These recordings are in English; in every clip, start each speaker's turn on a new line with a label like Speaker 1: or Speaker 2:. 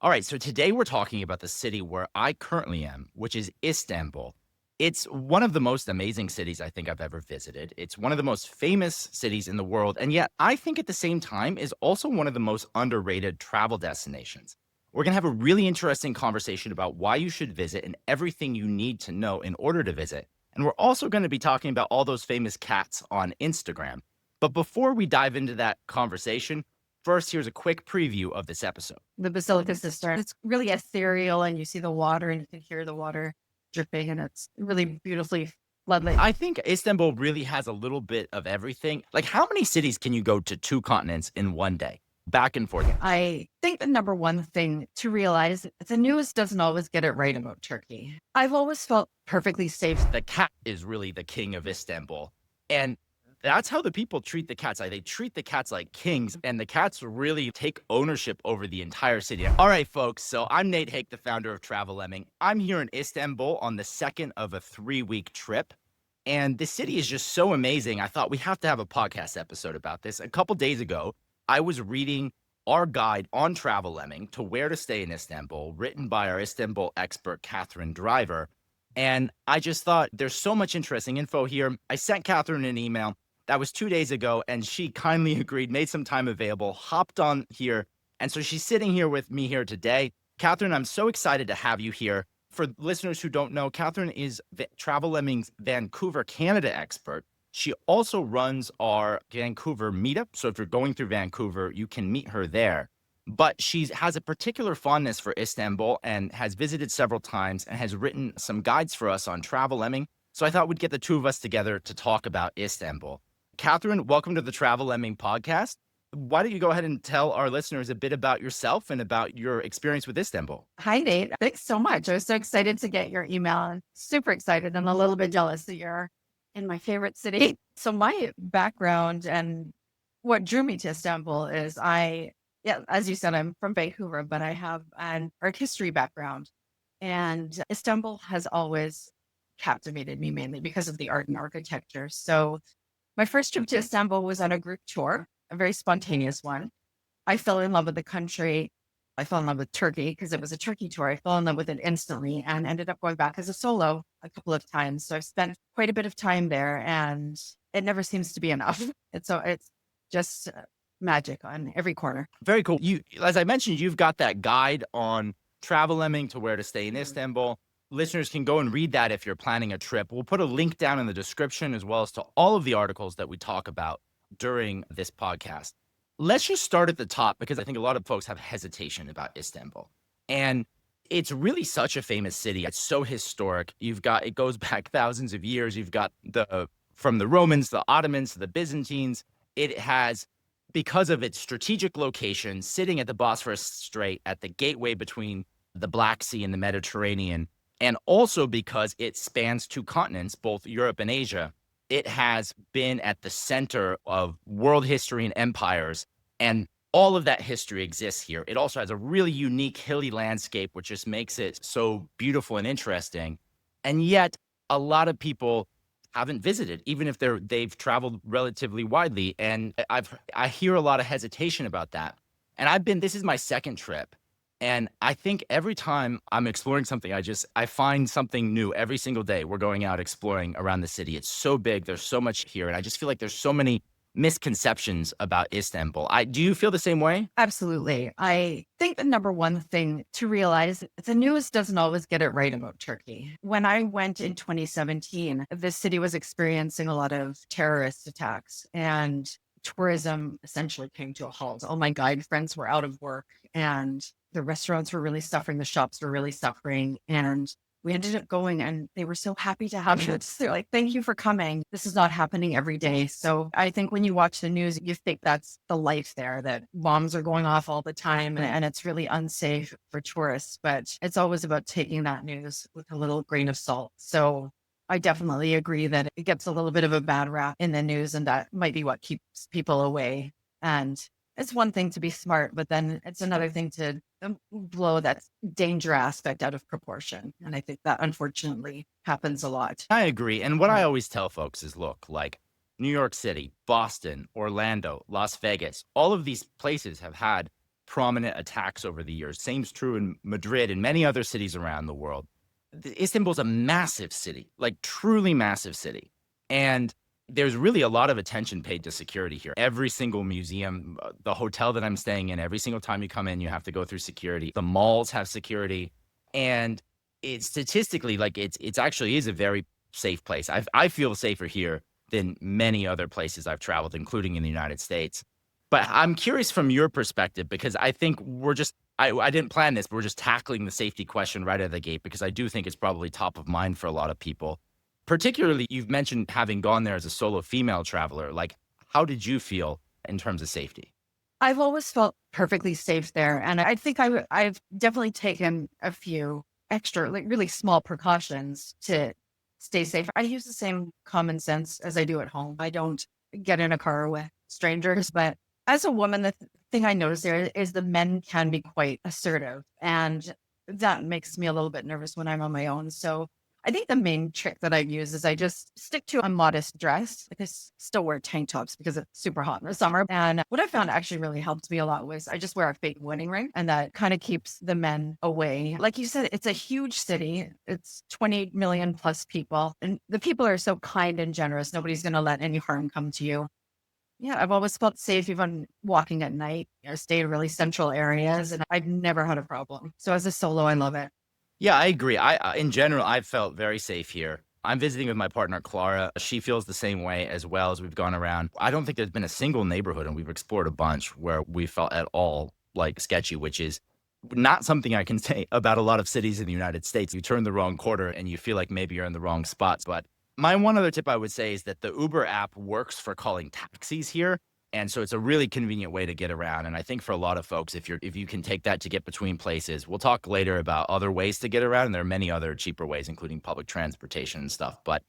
Speaker 1: All right, so today we're talking about the city where I currently am, which is Istanbul. It's one of the most amazing cities I think I've ever visited. It's one of the most famous cities in the world, and yet I think at the same time is also one of the most underrated travel destinations. We're going to have a really interesting conversation about why you should visit and everything you need to know in order to visit. And we're also going to be talking about all those famous cats on Instagram. But before we dive into that conversation, first, here's a quick preview of this episode.
Speaker 2: The Basilica Sister. It's really ethereal, and you see the water and you can hear the water dripping, and it's really beautifully floodlit.
Speaker 1: I think Istanbul really has a little bit of everything. Like, how many cities can you go to two continents in one day? Back and forth.
Speaker 2: I think the number one thing to realize, the news doesn't always get it right about Turkey. I've always felt perfectly safe.
Speaker 1: The cat is really the king of Istanbul. And that's how the people treat the cats. Like, they treat the cats like kings, and the cats really take ownership over the entire city. All right, folks. So I'm Nate Hake, the founder of Travel Lemming. I'm here in Istanbul on the second of a 3-week trip. And the city is just so amazing. I thought we have to have a podcast episode about this. A couple days ago, I was reading our guide on Travel Lemming to where to stay in Istanbul, written by our Istanbul expert, Catherine Driver. And I just thought there's so much interesting info here. I sent Catherine an email. That was 2 days ago, and she kindly agreed, made some time available, hopped on here. And so she's sitting here with me here today. Catherine, I'm so excited to have you here. For listeners who don't know, Catherine is Travel Lemming's Vancouver, Canada expert. She also runs our Vancouver meetup. So if you're going through Vancouver, you can meet her there. But she has a particular fondness for Istanbul and has visited several times and has written some guides for us on Travel Lemming. So I thought we'd get the two of us together to talk about Istanbul. Catherine, welcome to the Travel Lemming podcast. Why don't you go ahead and tell our listeners a bit about yourself and about your experience with Istanbul?
Speaker 2: Hi, Nate. Thanks so much. I was so excited to get your email and super excited and a little bit jealous that you're in my favorite city. So my background and what drew me to Istanbul is as you said, I'm from Vancouver, but I have an art history background. And Istanbul has always captivated me mainly because of the art and architecture. So my first trip to Istanbul was on a group tour, a very spontaneous one. I fell in love with the country. I fell in love with Turkey because it was a Turkey tour. I fell in love with it instantly and ended up going back as a solo a couple of times. So I've spent quite a bit of time there, and it never seems to be enough. It's just magic on every corner.
Speaker 1: Very cool. As I mentioned, you've got that guide on Travel Lemming to where to stay in Istanbul. Listeners can go and read that if you're planning a trip. We'll put a link down in the description as well as to all of the articles that we talk about during this podcast. Let's just start at the top because I think a lot of folks have hesitation about Istanbul. And it's really such a famous city. It's so historic. It goes back thousands of years. You've got from the Romans, the Ottomans, to the Byzantines. It has, because of its strategic location, sitting at the Bosphorus Strait at the gateway between the Black Sea and the Mediterranean, and also because it spans two continents, both Europe and Asia, it has been at the center of world history and empires, and all of that history exists here. It also has a really unique hilly landscape, which just makes it so beautiful and interesting. And yet, a lot of people haven't visited, even if they've traveled relatively widely. And I hear a lot of hesitation about that. And this is my second trip. And I think every time I'm exploring something, I find something new every single day. We're going out exploring around the city. It's so big. There's so much here. And I just feel like there's so many misconceptions about Istanbul. Do you feel the same way?
Speaker 2: Absolutely. I think the number one thing to realize, the news doesn't always get it right about Turkey. When I went in 2017, the city was experiencing a lot of terrorist attacks, and tourism essentially came to a halt. All my guide friends were out of work, and the restaurants were really suffering. The shops were really suffering. And we ended up going, and they were so happy to have us. They're like, thank you for coming. This is not happening every day. So I think when you watch the news, you think that's the life there, that bombs are going off all the time and it's really unsafe for tourists. But it's always about taking that news with a little grain of salt. So I definitely agree that it gets a little bit of a bad rap in the news, and that might be what keeps people away. And it's one thing to be smart, but then it's another thing to blow that danger aspect out of proportion. And I think that unfortunately happens a lot.
Speaker 1: I agree. And what I always tell folks is, look, like New York City, Boston, Orlando, Las Vegas, all of these places have had prominent attacks over the years. Same's true in Madrid and many other cities around the world. Istanbul's a massive city, like truly massive city. And there's really a lot of attention paid to security here. Every single museum, the hotel that I'm staying in, every single time you come in, you have to go through security. The malls have security. And it's statistically, like it's actually is a very safe place. I feel safer here than many other places I've traveled, including in the United States. But I'm curious from your perspective, because I think I didn't plan this, but we're just tackling the safety question right out of the gate, because I do think it's probably top of mind for a lot of people. Particularly, you've mentioned having gone there as a solo female traveler. Like, how did you feel in terms of safety?
Speaker 2: I've always felt perfectly safe there. And I think I've definitely taken a few extra, like really small precautions to stay safe. I use the same common sense as I do at home. I don't get in a car with strangers, but as a woman, the thing I notice there is the men can be quite assertive, and that makes me a little bit nervous when I'm on my own. So I think the main trick that I use is I just stick to a modest dress. Like still wear tank tops because it's super hot in the summer. And what I found actually really helped me a lot was I just wear a fake wedding ring, and that kind of keeps the men away. Like you said, it's a huge city. It's 20 million plus people, and the people are so kind and generous. Nobody's going to let any harm come to you. Yeah, I've always felt safe even walking at night. I stay in really central areas, and I've never had a problem. So as a solo, I love it.
Speaker 1: Yeah, I agree. In general, I've felt very safe here. I'm visiting with my partner, Clara. She feels the same way as well as we've gone around. I don't think there's been a single neighborhood, and we've explored a bunch, where we felt at all like sketchy, which is not something I can say about a lot of cities in the United States. You turn the wrong corner and you feel like maybe you're in the wrong spots. But my one other tip I would say is that the Uber app works for calling taxis here. And so it's a really convenient way to get around. And I think for a lot of folks, if you can take that to get between places, we'll talk later about other ways to get around. And there are many other cheaper ways, including public transportation and stuff. But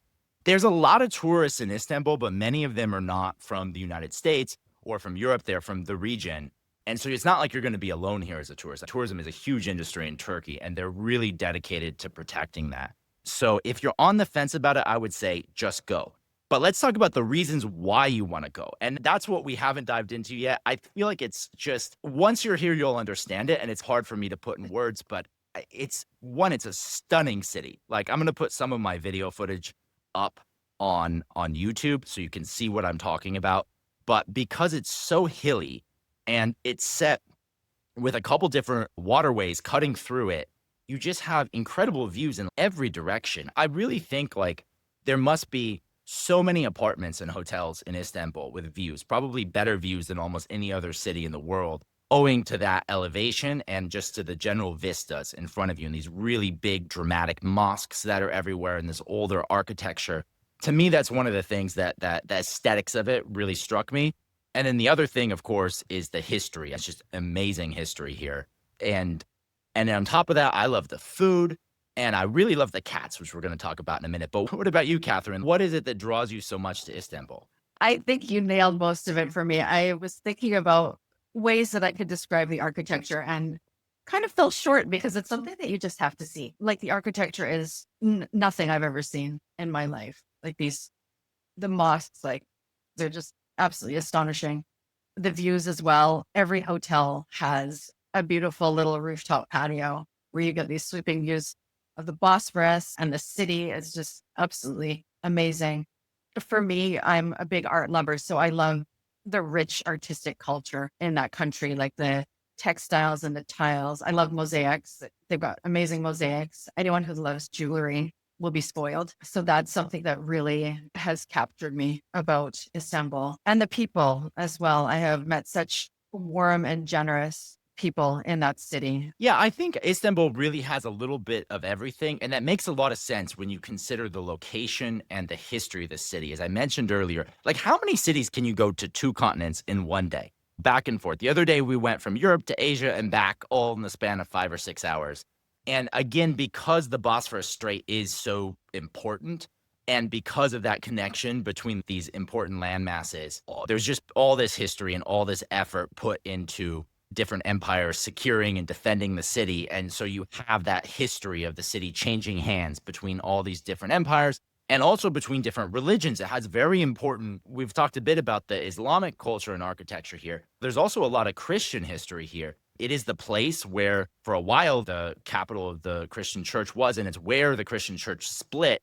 Speaker 1: there's a lot of tourists in Istanbul, but many of them are not from the United States or from Europe. They're from the region. And so it's not like you're going to be alone here as a tourist. Tourism is a huge industry in Turkey, and they're really dedicated to protecting that. So if you're on the fence about it, I would say just go. But let's talk about the reasons why you want to go. And that's what we haven't dived into yet. I feel like it's just once you're here, you'll understand it. And it's hard for me to put in words, but it's a stunning city. Like, I'm going to put some of my video footage up on YouTube so you can see what I'm talking about. But because it's so hilly and it's set with a couple different waterways cutting through it, you just have incredible views in every direction. I really think like there must be so many apartments and hotels in Istanbul with views, probably better views than almost any other city in the world, owing to that elevation and just to the general vistas in front of you and these really big dramatic mosques that are everywhere and this older architecture. To me, that's one of the things that the aesthetics of it really struck me. And then the other thing, of course, is the history. It's just amazing history here. And on top of that, I love the food. And I really love the cats, which we're going to talk about in a minute. But what about you, Catherine? What is it that draws you so much to Istanbul?
Speaker 2: I think you nailed most of it for me. I was thinking about ways that I could describe the architecture and kind of fell short because it's something that you just have to see. Like the architecture is nothing I've ever seen in my life. Like the mosques, like they're just absolutely astonishing. The views as well. Every hotel has a beautiful little rooftop patio where you get these sweeping views of the Bosphorus, and the city is just absolutely amazing. For me, I'm a big art lover, so I love the rich artistic culture in that country, like the textiles and the tiles. I love mosaics. They've got amazing mosaics. Anyone who loves jewelry will be spoiled. So that's something that really has captured me about Istanbul, and the people as well. I have met such warm and generous people in that city.
Speaker 1: Yeah, I think Istanbul really has a little bit of everything. And that makes a lot of sense when you consider the location and the history of the city. As I mentioned earlier, like how many cities can you go to two continents in one day? Back and forth. The other day, we went from Europe to Asia and back all in the span of 5 or 6 hours. And again, because the Bosphorus Strait is so important, and because of that connection between these important land masses, there's just all this history and all this effort put into different empires securing and defending the city. And so you have that history of the city changing hands between all these different empires and also between different religions. It has very important, we've talked a bit about the Islamic culture and architecture here. There's also a lot of Christian history here. it is the place where for a while the capital of the Christian church was, and it's where the Christian church split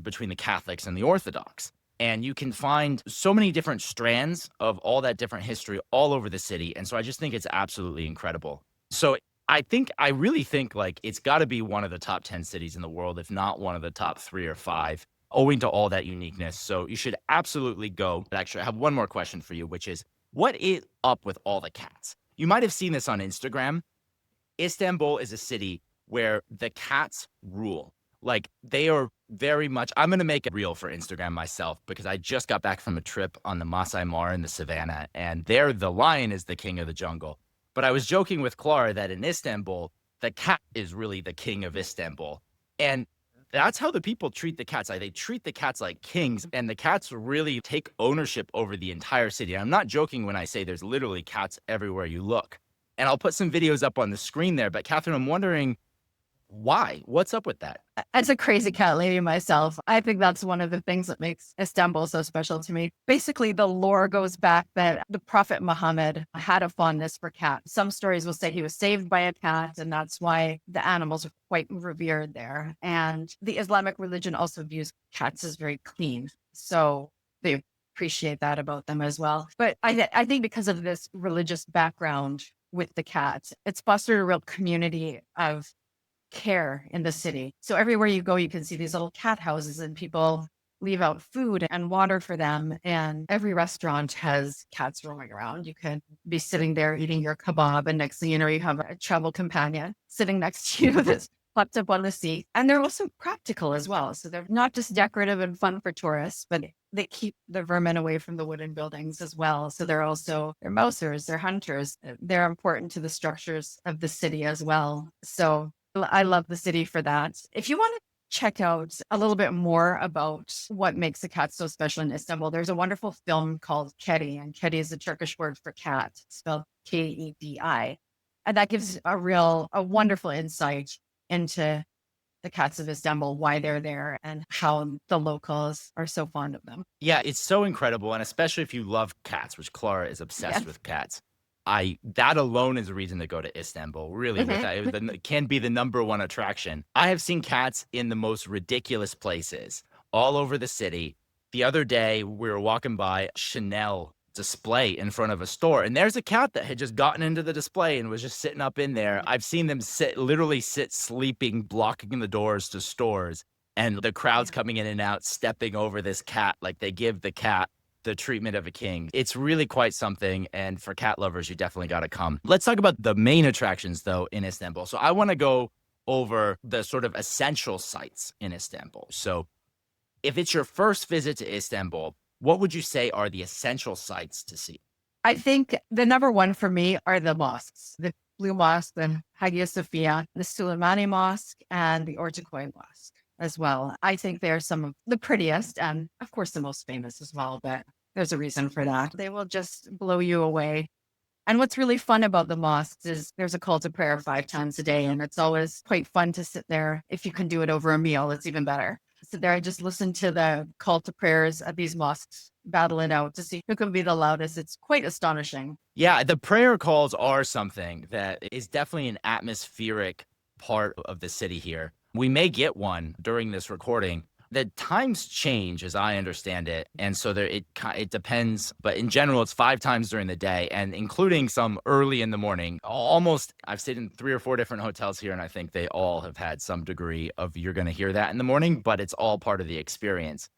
Speaker 1: between the Catholics and the Orthodox. And you can find so many different strands of all that different history all over the city. And so I just think it's absolutely incredible. So I really think like it's got to be one of the top 10 cities in the world, if not one of the top 3 or 5, owing to all that uniqueness. So you should absolutely go. But actually, I have one more question for you, which is what is up with all the cats? You might have seen this on Instagram. Istanbul is a city where the cats rule. Like they are very much, I'm going to make it real for Instagram myself because I just got back from a trip on the Masai Mara in the savannah, and there the lion is the king of the jungle. But I was joking with Clara that in Istanbul, the cat is really the king of Istanbul. And that's how the people treat the cats. Like they treat the cats like kings, and the cats really take ownership over the entire city. I'm not joking when I say there's literally cats everywhere you look. And I'll put some videos up on the screen there. But Catherine, I'm wondering why? What's up with that?
Speaker 2: As a crazy cat lady myself, I think that's one of the things that makes Istanbul so special to me. Basically, the lore goes back that the Prophet Muhammad had a fondness for cats. Some stories will say he was saved by a cat, and that's why the animals are quite revered there. And the Islamic religion also views cats as very clean. So they appreciate that about them as well. But I think because of this religious background with the cats, it's fostered a real community of care in the city. So everywhere you go, you can see these little cat houses and people leave out food and water for them. And every restaurant has cats roaming around. You could be sitting there eating your kebab, and next thing you know, you have a travel companion sitting next to you that's popped up on the seat. And they're also practical as well. So they're not just decorative and fun for tourists, but they keep the vermin away from the wooden buildings as well. So they're mousers, they're hunters. They're important to the structures of the city as well. So I love the city for that. If you want to check out a little bit more about what makes the cat so special in Istanbul, there's a wonderful film called Kedi, and Kedi is the Turkish word for cat, spelled Kedi. And that gives a wonderful insight into the Cats of Istanbul, why they're there, and how the locals are so fond of them.
Speaker 1: Yeah, it's so incredible. And especially if you love cats, which Clara is obsessed with cats. That alone is a reason to go to Istanbul. Really, it can be the number one attraction. I have seen cats in the most ridiculous places all over the city. The other day, we were walking by Chanel display in front of a store, and there's a cat that had just gotten into the display and was just sitting up in there. I've seen them literally sit sleeping, blocking the doors to stores, and the crowds coming in and out, stepping over this cat like they give the cat the treatment of a king. It's really quite something. And for cat lovers, you definitely got to come. Let's talk about the main attractions, though, in Istanbul. So I want to go over the sort of essential sites in Istanbul. So if it's your first visit to Istanbul, what would you say are the essential sites to see?
Speaker 2: I think the number one for me are the mosques, the Blue Mosque, the Hagia Sophia, the Suleimani Mosque, and the Ortaköy Mosque as well. I think they're some of the prettiest and, of course, the most famous as well, but there's a reason for that. They will just blow you away. And what's really fun about the mosques is there's a call to prayer 5 times a day, and it's always quite fun to sit there. If you can do it over a meal, it's even better. Sit there and just listen to the call to prayers at these mosques, battle it out to see who can be the loudest. It's quite astonishing.
Speaker 1: Yeah, the prayer calls are something that is definitely an atmospheric part of the city here. We may get one during this recording. The times change, as I understand it, and so it depends. But in general, it's 5 times during the day, and including some early in the morning. Almost, I've stayed in 3 or 4 different hotels here, and I think they all have had some degree of you're going to hear that in the morning, but it's all part of the experience.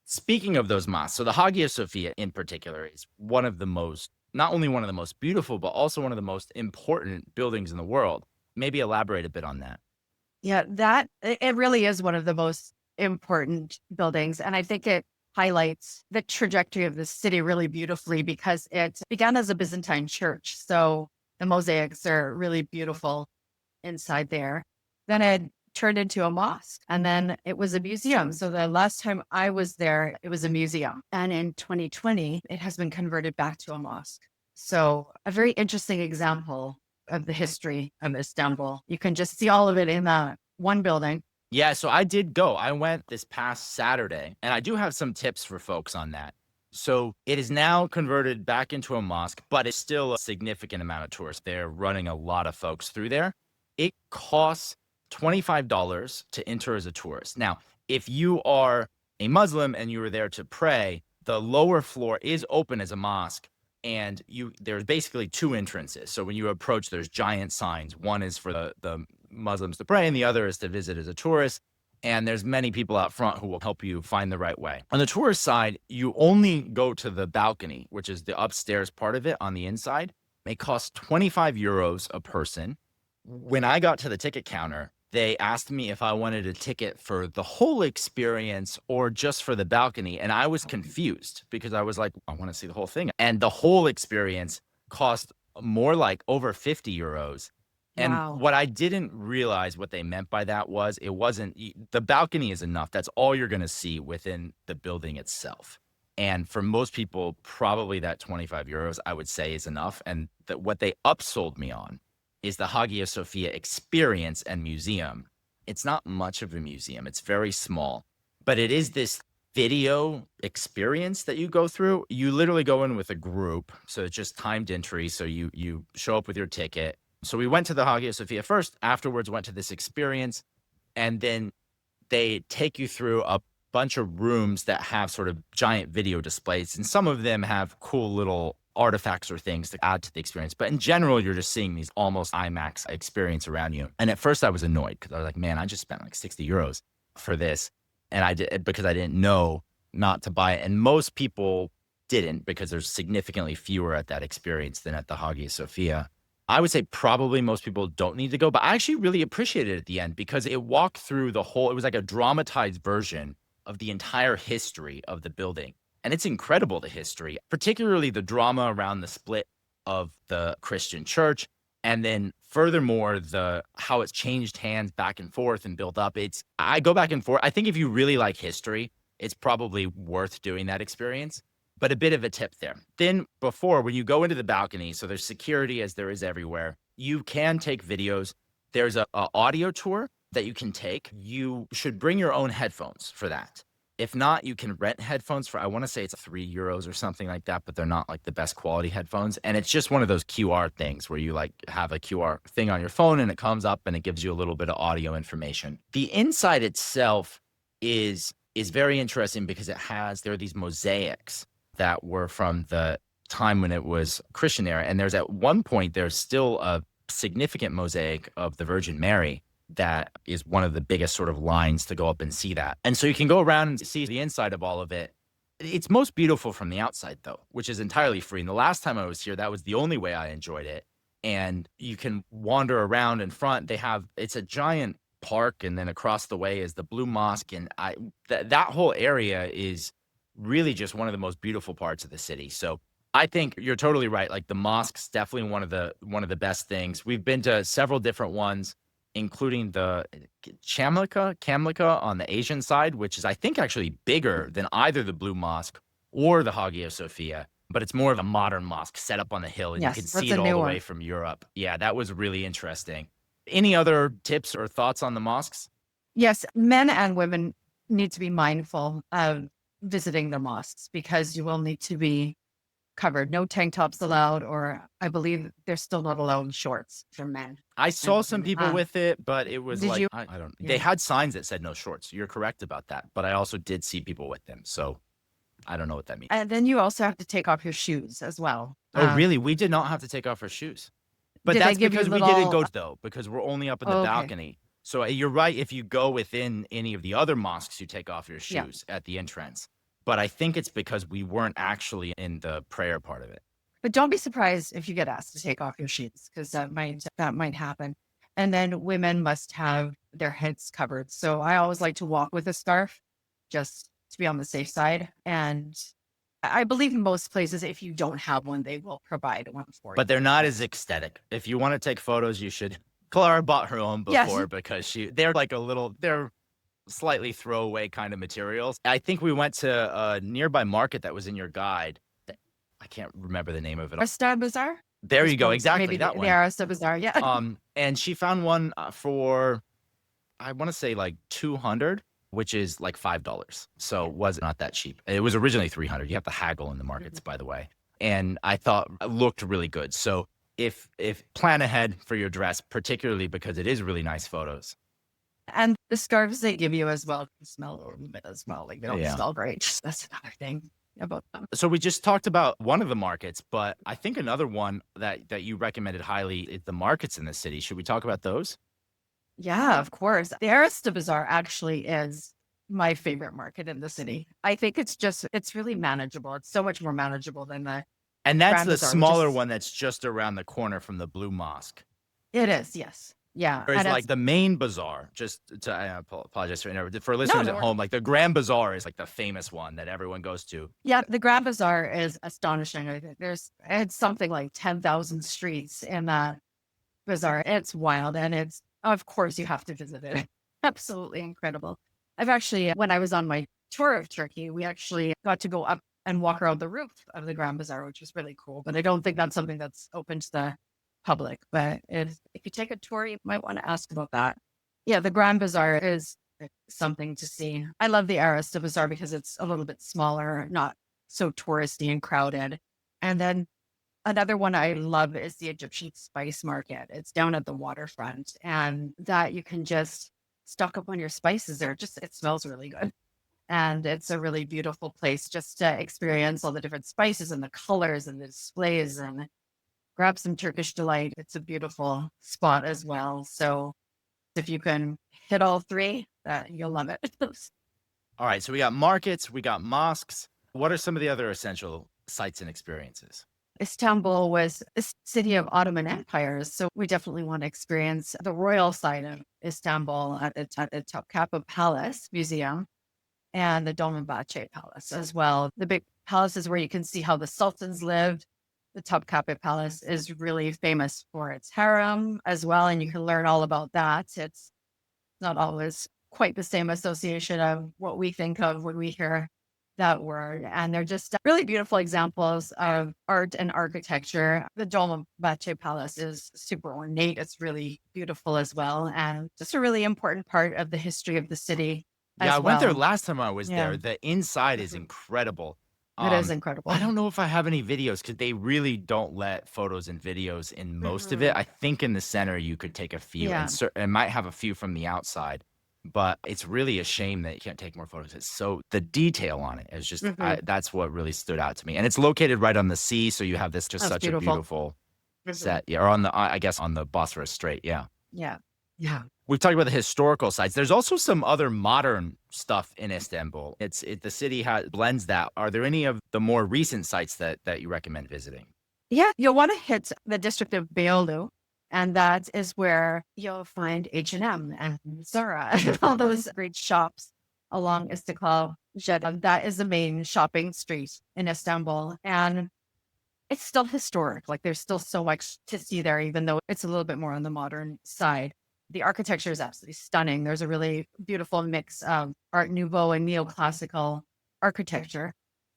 Speaker 1: Speaking of those mosques, so the Hagia Sophia in particular is one of the most, not only one of the most beautiful, but also one of the most important buildings in the world. Maybe elaborate a bit on that.
Speaker 2: Yeah, it really is one of the most important buildings. And I think it highlights the trajectory of the city really beautifully because it began as a Byzantine church. So the mosaics are really beautiful inside there. Then it turned into a mosque, and then it was a museum. So the last time I was there, it was a museum. And in 2020, it has been converted back to a mosque. So a very interesting example of the history of Istanbul. You can just see all of it in that one building.
Speaker 1: Yeah, so I did go. I went this past Saturday, and I do have some tips for folks on that. So it is now converted back into a mosque, but it's still a significant amount of tourists. They're running a lot of folks through there. It costs $25 to enter as a tourist. Now, if you are a Muslim and you were there to pray, the lower floor is open as a mosque, and there's basically two entrances. So when you approach, there's giant signs. One is for the Muslims to pray, and the other is to visit as a tourist. And there's many people out front who will help you find the right way. On the tourist side, you only go to the balcony, which is the upstairs part of it on the inside. It costs 25 euros a person. When I got to the ticket counter, they asked me if I wanted a ticket for the whole experience or just for the balcony. And I was confused because I was like, I want to see the whole thing. And the whole experience cost more like over 50 euros. And
Speaker 2: Wow.
Speaker 1: what I didn't realize what they meant by that was the balcony is enough. That's all you're going to see within the building itself. And for most people, probably that 25 euros, I would say, is enough. And that what they upsold me on is the Hagia Sophia experience and museum. It's not much of a museum. It's very small, but it is this video experience that you go through. You literally go in with a group. So it's just timed entry. So you show up with your ticket. So we went to the Hagia Sophia first, afterwards went to this experience, and then they take you through a bunch of rooms that have sort of giant video displays, and some of them have cool little artifacts or things to add to the experience. But in general, you're just seeing these almost IMAX experience around you. And at first I was annoyed because I was like, man, I just spent like 60 euros for this. And I did because I didn't know not to buy it. And most people didn't because there's significantly fewer at that experience than at the Hagia Sophia. I would say probably most people don't need to go, but I actually really appreciated it at the end because it walked through it was like a dramatized version of the entire history of the building. And it's incredible, the history, particularly the drama around the split of the Christian church. And then furthermore, how it's changed hands back and forth and built up. I go back and forth. I think if you really like history, it's probably worth doing that experience. But a bit of a tip there. Then when you go into the balcony, so there's security as there is everywhere, you can take videos. There's a audio tour that you can take. You should bring your own headphones for that. If not, you can rent headphones for, I want to say it's 3 euros or something like that, but they're not like the best quality headphones. And it's just one of those QR things where you like have a QR thing on your phone and it comes up and it gives you a little bit of audio information. The inside itself is very interesting because there are these mosaics that were from the time when it was Christian era. And there's still a significant mosaic of the Virgin Mary that is one of the biggest sort of lines to go up and see that. And so you can go around and see the inside of all of it. It's most beautiful from the outside, though, which is entirely free. And the last time I was here, that was the only way I enjoyed it. And you can wander around in front. It's a giant park, and then across the way is the Blue Mosque. And that whole area is really just one of the most beautiful parts of the city. So I think you're totally right. Like the mosque's definitely one of the best things. We've been to several different ones, including the Kamlika on the Asian side, which is I think actually bigger than either the Blue Mosque or the Hagia Sophia. But it's more of a modern mosque set up on the hill, and
Speaker 2: Yes,
Speaker 1: you can
Speaker 2: that's
Speaker 1: see
Speaker 2: a
Speaker 1: it all
Speaker 2: new
Speaker 1: the
Speaker 2: one.
Speaker 1: way from Europe. Yeah, that was really interesting. Any other tips or thoughts on the mosques?
Speaker 2: Yes, men and women need to be mindful of visiting the mosques because you will need to be covered. No tank tops allowed, or I believe they're still not allowed shorts for men.
Speaker 1: I saw
Speaker 2: And
Speaker 1: some people with it, but it was
Speaker 2: did
Speaker 1: like,
Speaker 2: you?
Speaker 1: I don't,
Speaker 2: Yeah.
Speaker 1: they had signs that said no shorts. You're correct about that. But I also did see people with them. So I don't know what that means.
Speaker 2: And then you also have to take off your shoes as well.
Speaker 1: Oh, really? We did not have to take off our shoes. But
Speaker 2: Did they
Speaker 1: that's
Speaker 2: give you
Speaker 1: because we didn't
Speaker 2: little?
Speaker 1: go, though, because we're only up in the
Speaker 2: Okay.
Speaker 1: balcony. So you're right. If you go within any of the other mosques, you take off your
Speaker 2: Yeah.
Speaker 1: shoes at the entrance. But I think it's because we weren't actually in the prayer part of it.
Speaker 2: But don't be surprised if you get asked to take off your shoes because that might happen. And then women must have their heads covered. So I always like to walk with a scarf just to be on the safe side. And I believe in most places, if you don't have one, they will provide one for you.
Speaker 1: But they're not as ecstatic. If you want to take photos, you should. Clara bought her own
Speaker 2: Yes.
Speaker 1: before because they're slightly throwaway kind of materials. I think we went to a nearby market that was in your guide. I can't remember the name of it.
Speaker 2: Arista Bazaar?
Speaker 1: There you go. Exactly.
Speaker 2: Maybe
Speaker 1: That
Speaker 2: the
Speaker 1: one.
Speaker 2: Arista Bazaar. Yeah.
Speaker 1: And she found one for, I want to say like 200. which is like $5. So was not that cheap. It was originally 300. You have to haggle in the markets, by the way. And I thought it looked really good. So if plan ahead for your dress, particularly because it is really nice photos.
Speaker 2: And the scarves they give you as well can smell a little bit as well. Like they don't
Speaker 1: Yeah.
Speaker 2: smell great. That's another thing about them.
Speaker 1: So we just talked about one of the markets, but I think another one that you recommended highly is the markets in the city. Should we talk about those?
Speaker 2: Yeah, of course. The Arista Bazaar actually is my favorite market in the city. I think it's really manageable. It's so much more manageable than the
Speaker 1: And that's
Speaker 2: Grand
Speaker 1: the
Speaker 2: Bazaar, which
Speaker 1: smaller
Speaker 2: is,
Speaker 1: one that's just around the corner from the Blue Mosque.
Speaker 2: it is, yes. Yeah.
Speaker 1: Or is
Speaker 2: And
Speaker 1: like
Speaker 2: it's,
Speaker 1: the main bazaar, just to, I apologize for
Speaker 2: no,
Speaker 1: listeners
Speaker 2: no,
Speaker 1: at home, like the Grand Bazaar is like the famous one that everyone goes to.
Speaker 2: yeah, the Grand Bazaar is astonishing. I think it's something like 10,000 streets in that bazaar. It's wild. And of course, you have to visit it. Absolutely incredible. I've actually, when I was on my tour of Turkey, we actually got to go up and walk around the roof of the Grand Bazaar, which was really cool. But I don't think that's something that's open to the public. But if you take a tour, you might want to ask about that. Yeah, the Grand Bazaar is something to see. I love the Arista Bazaar because it's a little bit smaller, not so touristy and crowded. And then another one I love is the Egyptian spice market. It's down at the waterfront, and that you can just stock up on your spices there. It smells really good. And it's a really beautiful place just to experience all the different spices and the colors and the displays and grab some Turkish delight. It's a beautiful spot as well. So if you can hit all three, you'll love it.
Speaker 1: All right, so we got markets, we got mosques. What are some of the other essential sites and experiences?
Speaker 2: Istanbul was a city of Ottoman empires, so we definitely want to experience the royal side of Istanbul at the Topkapi Palace Museum and the Dolmabahce Palace as well. The big palaces where you can see how the sultans lived. The Topkapi Palace is really famous for its harem as well, and you can learn all about that. It's not always quite the same association of what we think of when we hear that word. And they're just really beautiful examples of art and architecture. The Dolmabahce Palace is super ornate. It's really beautiful as well. And just a really important part of the history of the city
Speaker 1: Yeah,
Speaker 2: as
Speaker 1: I went there
Speaker 2: well.
Speaker 1: last time I was
Speaker 2: Yeah,
Speaker 1: there. The inside is
Speaker 2: mhm.
Speaker 1: incredible.
Speaker 2: It is
Speaker 1: I
Speaker 2: incredible.
Speaker 1: don't know if I have any videos because they really don't let photos and videos in most of it.
Speaker 2: Mhm.
Speaker 1: I think in the center you could take a few, and
Speaker 2: Yeah.
Speaker 1: it might have a few from the outside. But it's really a shame that you can't take more photos. It's so the detail on it is just
Speaker 2: Hmm.
Speaker 1: that's what really stood out to me. And it's located right on the sea, so you have this just
Speaker 2: That's
Speaker 1: such a
Speaker 2: beautiful.
Speaker 1: beautiful
Speaker 2: Hmm.
Speaker 1: set. Yeah, or on the I guess on the Bosphorus Strait. Yeah.
Speaker 2: Yeah. Yeah.
Speaker 1: We've talked about the historical sites. There's also some other modern stuff in Istanbul. The city blends that. Are there any of the more recent sites that you recommend visiting?
Speaker 2: Yeah. You'll want to hit the district of Beyoğlu. And that is where you'll find H&M and Zara and all those great shops along Istiklal Caddesi. That is the main shopping street in Istanbul. And it's still historic. Like there's still so much to see there, even though it's a little bit more on the modern side. The architecture is absolutely stunning. There's a really beautiful mix of Art Nouveau and neoclassical architecture.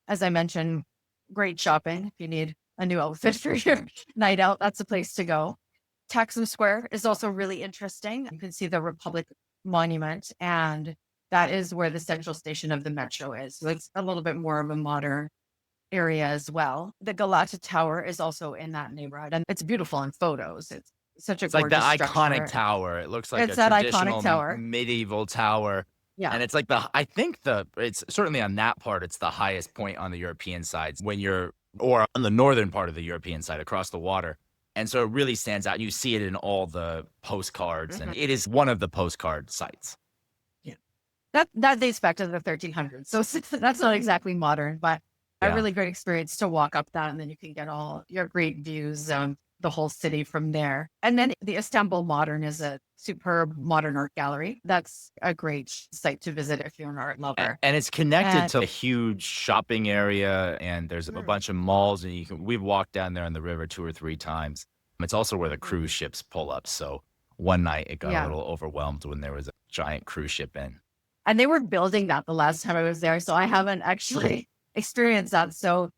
Speaker 2: As I mentioned, great shopping. If you need a new outfit for your night out, that's a place to go. Taksim Square is also really interesting. You can see the Republic Monument, and that is where the central station of the metro is. So it's a little bit more of a modern area as well. The Galata Tower is also in that neighborhood, and it's beautiful in photos. It's such a
Speaker 1: It's like the
Speaker 2: gorgeous
Speaker 1: iconic
Speaker 2: structure.
Speaker 1: tower. It looks like
Speaker 2: It's
Speaker 1: a
Speaker 2: that iconic
Speaker 1: traditional
Speaker 2: tower.
Speaker 1: medieval tower.
Speaker 2: Yeah.
Speaker 1: And it's like I think it's certainly on that part, it's the highest point on the European side or on the northern part of the European side across the water. And so it really stands out. You see it in all the postcards, and
Speaker 2: Mhm.
Speaker 1: it is one of the postcard sites.
Speaker 2: Yeah. That dates back to the 1300s. So that's not exactly modern, but a
Speaker 1: Yeah.
Speaker 2: really great experience to walk up that. And then you can get all your great views of the whole city from there. And then the Istanbul Modern is a superb modern art gallery. That's a great site to visit if you're an art lover.
Speaker 1: And it's connected
Speaker 2: And
Speaker 1: to a huge shopping area, and there's a
Speaker 2: Mhm.
Speaker 1: bunch of malls, and we've walked down there on the river 2 or 3 times. It's also where the cruise ships pull up. So one night it got a
Speaker 2: Yeah.
Speaker 1: little overwhelmed when there was a giant cruise ship in.
Speaker 2: And they were building that the last time I was there. So I haven't actually experienced that. So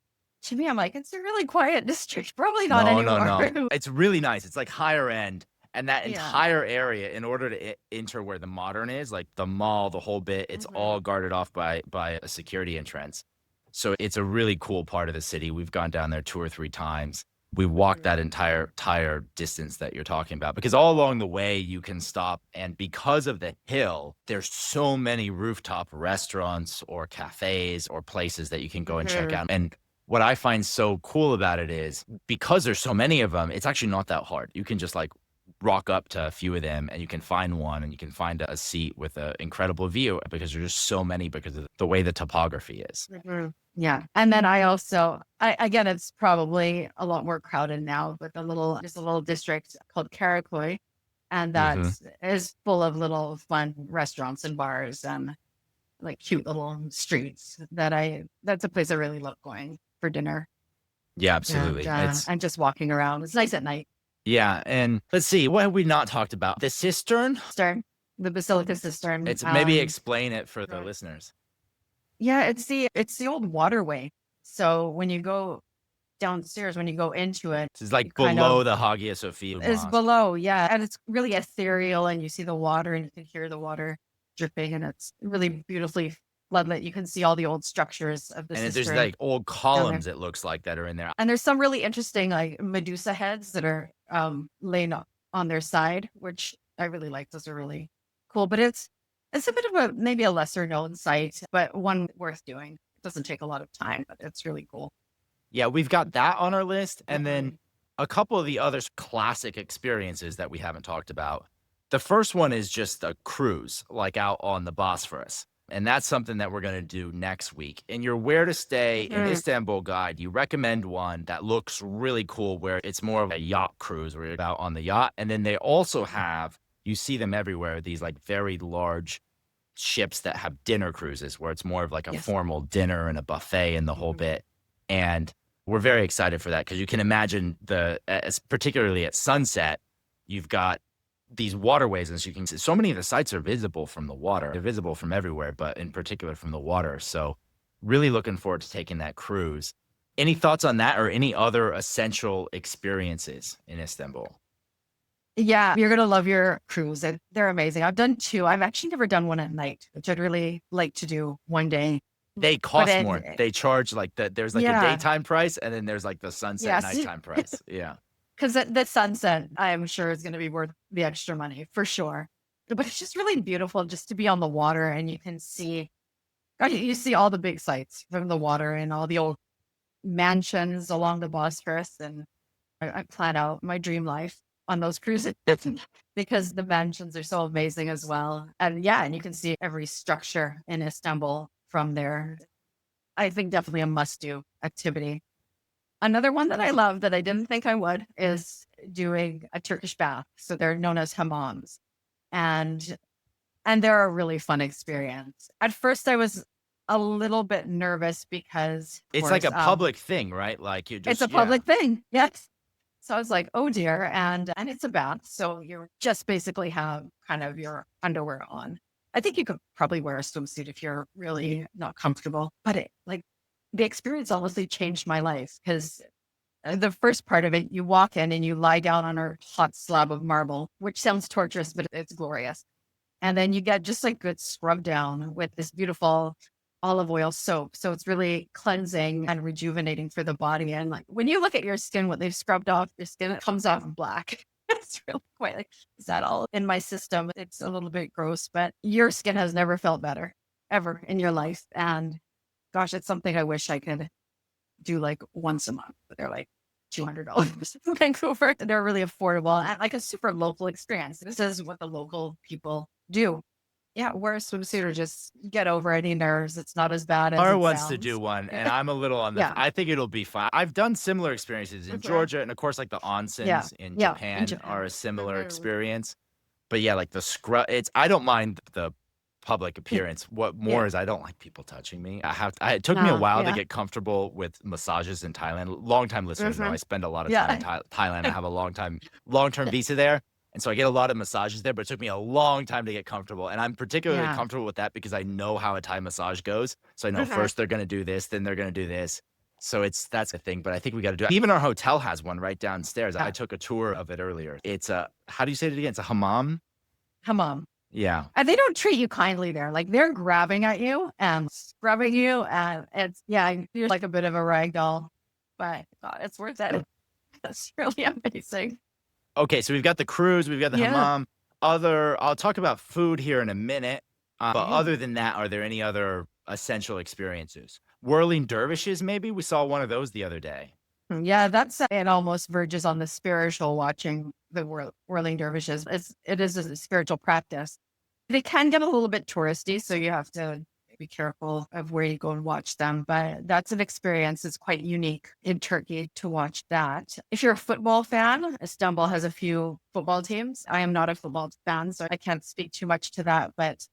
Speaker 2: to me, I'm like, it's a really quiet district. Probably not
Speaker 1: No, no,
Speaker 2: anymore.
Speaker 1: no. It's really nice. It's like higher end. And that
Speaker 2: Yeah.
Speaker 1: entire area, in order to enter where the modern is, like the mall, the whole bit, it's
Speaker 2: Mhm.
Speaker 1: all guarded off by a security entrance. So it's a really cool part of the city. We've gone down there 2 or 3 times. We walked that entire distance that you're talking about because all along the way you can stop, and because of the hill, there's so many rooftop restaurants or cafes or places that you can go and check
Speaker 2: Mhm.
Speaker 1: out. And what I find so cool about it is because there's so many of them, it's actually not that hard. You can just like rock up to a few of them and you can find one and you can find a seat with an incredible view because there's just so many because of the way the topography is.
Speaker 2: Mhm. Yeah. And then again, it's probably a lot more crowded now, but just a little district called Karakoy. And that
Speaker 1: Hmm.
Speaker 2: is full of little fun restaurants and bars and like cute little streets that's a place I really love going for dinner
Speaker 1: Yeah,
Speaker 2: and,
Speaker 1: absolutely. It's
Speaker 2: and just walking around. It's nice at night.
Speaker 1: yeah, and let's see, what have we not talked about? The cistern?
Speaker 2: Cistern, the Basilica Cistern.
Speaker 1: It's maybe explain it for the listeners.
Speaker 2: Yeah, it's the old waterway. So when you go downstairs, when you go into it,
Speaker 1: It's
Speaker 2: you
Speaker 1: like
Speaker 2: kind of
Speaker 1: below the Hagia Sophia
Speaker 2: is
Speaker 1: Mosque.
Speaker 2: below, yeah. And it's really ethereal and you see the water and you can hear the water dripping and it's really beautifully floodlit. You can see all the old structures of the
Speaker 1: And there's
Speaker 2: cistern
Speaker 1: like old
Speaker 2: down there.
Speaker 1: columns, it looks like, that are in there.
Speaker 2: And there's some really interesting like Medusa heads that are laying up on their side, which I really like. Those are really cool. But it's a bit of maybe a lesser known site, but one worth doing. It doesn't take a lot of time, but it's really cool.
Speaker 1: Yeah, we've got that on our list, and then
Speaker 2: Mhm.
Speaker 1: a couple of the other classic experiences that we haven't talked about. The first one is just a cruise, like out on the Bosphorus. And that's something that we're going to do next week. In your Where to Stay in
Speaker 2: Mhm.
Speaker 1: Istanbul guide, you recommend one that looks really cool, where it's more of a yacht cruise where you're out on the yacht. And then they also have, you see them everywhere, these like very large ships that have dinner cruises where it's more of like a
Speaker 2: Yes.
Speaker 1: formal dinner and a buffet and the whole
Speaker 2: Mhm.
Speaker 1: bit. And we're very excited for that because you can imagine particularly at sunset, you've got these waterways, and so you can see so many of the sites are visible from the water. They're visible from everywhere, but in particular from the water. So really looking forward to taking that cruise. Any thoughts on that or any other essential experiences in Istanbul?
Speaker 2: Yeah, you're gonna love your cruise. They're amazing. I've done two. I've actually never done one at night, which I'd really like to do one day.
Speaker 1: They
Speaker 2: But
Speaker 1: cost more. They charge like there's like a
Speaker 2: yeah,
Speaker 1: daytime price and then there's like the sunset
Speaker 2: yes,
Speaker 1: nighttime price. Yeah.
Speaker 2: because the sunset, I'm sure is gonna be worth the extra money for sure. But it's just really beautiful just to be on the water and you can see, you see all the big sights from the water and all the old mansions along the Bosphorus. And I plan out my dream life on those cruises because the mansions are so amazing as well. And yeah, and you can see every structure in Istanbul from there. I think definitely a must do activity. Another one that I love that I didn't think I would is doing a Turkish bath. So they're known as hammams. And they're a really fun experience. At first I was a little bit nervous because of
Speaker 1: It's like
Speaker 2: course
Speaker 1: a public thing, right? Like you
Speaker 2: it's a
Speaker 1: just yeah.
Speaker 2: public thing. Yes. So I was like, "Oh dear," and it's a bath, so you just basically have kind of your underwear on. I think you could probably wear a swimsuit if you're really not comfortable, but the experience honestly changed my life because the first part of it, you walk in and you lie down on a hot slab of marble, which sounds torturous, but it's glorious. And then you get just like good scrub down with this beautiful olive oil soap. So it's really cleansing and rejuvenating for the body. And like when you look at your skin, what they've scrubbed off your skin, it comes off black. It's really quite like, is that all in my system? It's a little bit gross, but your skin has never felt better ever in your life. And gosh, it's something I wish I could do like once a month, but they're like $200 in Vancouver. They're really affordable and like a super local experience. This is what the local people do. Yeah, wear a swimsuit or just get over any nerves. It's not as bad as
Speaker 1: Tara
Speaker 2: it
Speaker 1: wants to do
Speaker 2: sounds.
Speaker 1: one, and I'm a little on the
Speaker 2: Yeah.
Speaker 1: I think it'll be fine. I've done similar experiences in
Speaker 2: Mhm.
Speaker 1: Georgia, and of course, like the
Speaker 2: Yeah.
Speaker 1: onsens in
Speaker 2: Yeah. In
Speaker 1: Japan are
Speaker 2: Japan.
Speaker 1: a similar
Speaker 2: Mhm.
Speaker 1: experience. But yeah, like the scrub it's I don't mind the public
Speaker 2: Yeah.
Speaker 1: appearance. What more
Speaker 2: Yeah.
Speaker 1: is I don't like people touching me. It took me a while to
Speaker 2: Yeah.
Speaker 1: get comfortable with massages in Thailand. Longtime listeners know I
Speaker 2: Mhm.
Speaker 1: spend a lot of time in
Speaker 2: Yeah.
Speaker 1: Thailand. I have a long-term visa there. And so I get a lot of massages there, but it took me a long time to get comfortable. And I'm particularly
Speaker 2: Yeah.
Speaker 1: comfortable with that because I know how a Thai massage goes. So I know
Speaker 2: Mhm.
Speaker 1: first they're going to do this, then they're going to do this. So that's the thing, but I think we got to do it. Even our hotel has one right downstairs. I
Speaker 2: Yeah.
Speaker 1: took a tour of it earlier. It's a, how do you say it again? It's a hammam.
Speaker 2: Hammam.
Speaker 1: Yeah.
Speaker 2: And they don't treat you kindly there. Like they're grabbing at you and scrubbing you. And it's, yeah, you're like a bit of a rag doll, but God, it's worth it. It's really amazing.
Speaker 1: Okay, so we've got the cruise, we've got the
Speaker 2: Yeah.
Speaker 1: hammam. I'll talk about food here in a minute. But
Speaker 2: Yeah.
Speaker 1: other than that, are there any other essential experiences? Whirling dervishes, maybe? We saw one of those the other day.
Speaker 2: Yeah, that's it almost verges on the spiritual watching the whirling dervishes. It is a spiritual practice. They can get a little bit touristy, so you have to be careful of where you go and watch them. But that's an experience. It's quite unique in Turkey to watch that. If you're a football fan, Istanbul has a few football teams. I am not a football fan, so I can't speak too much to that, but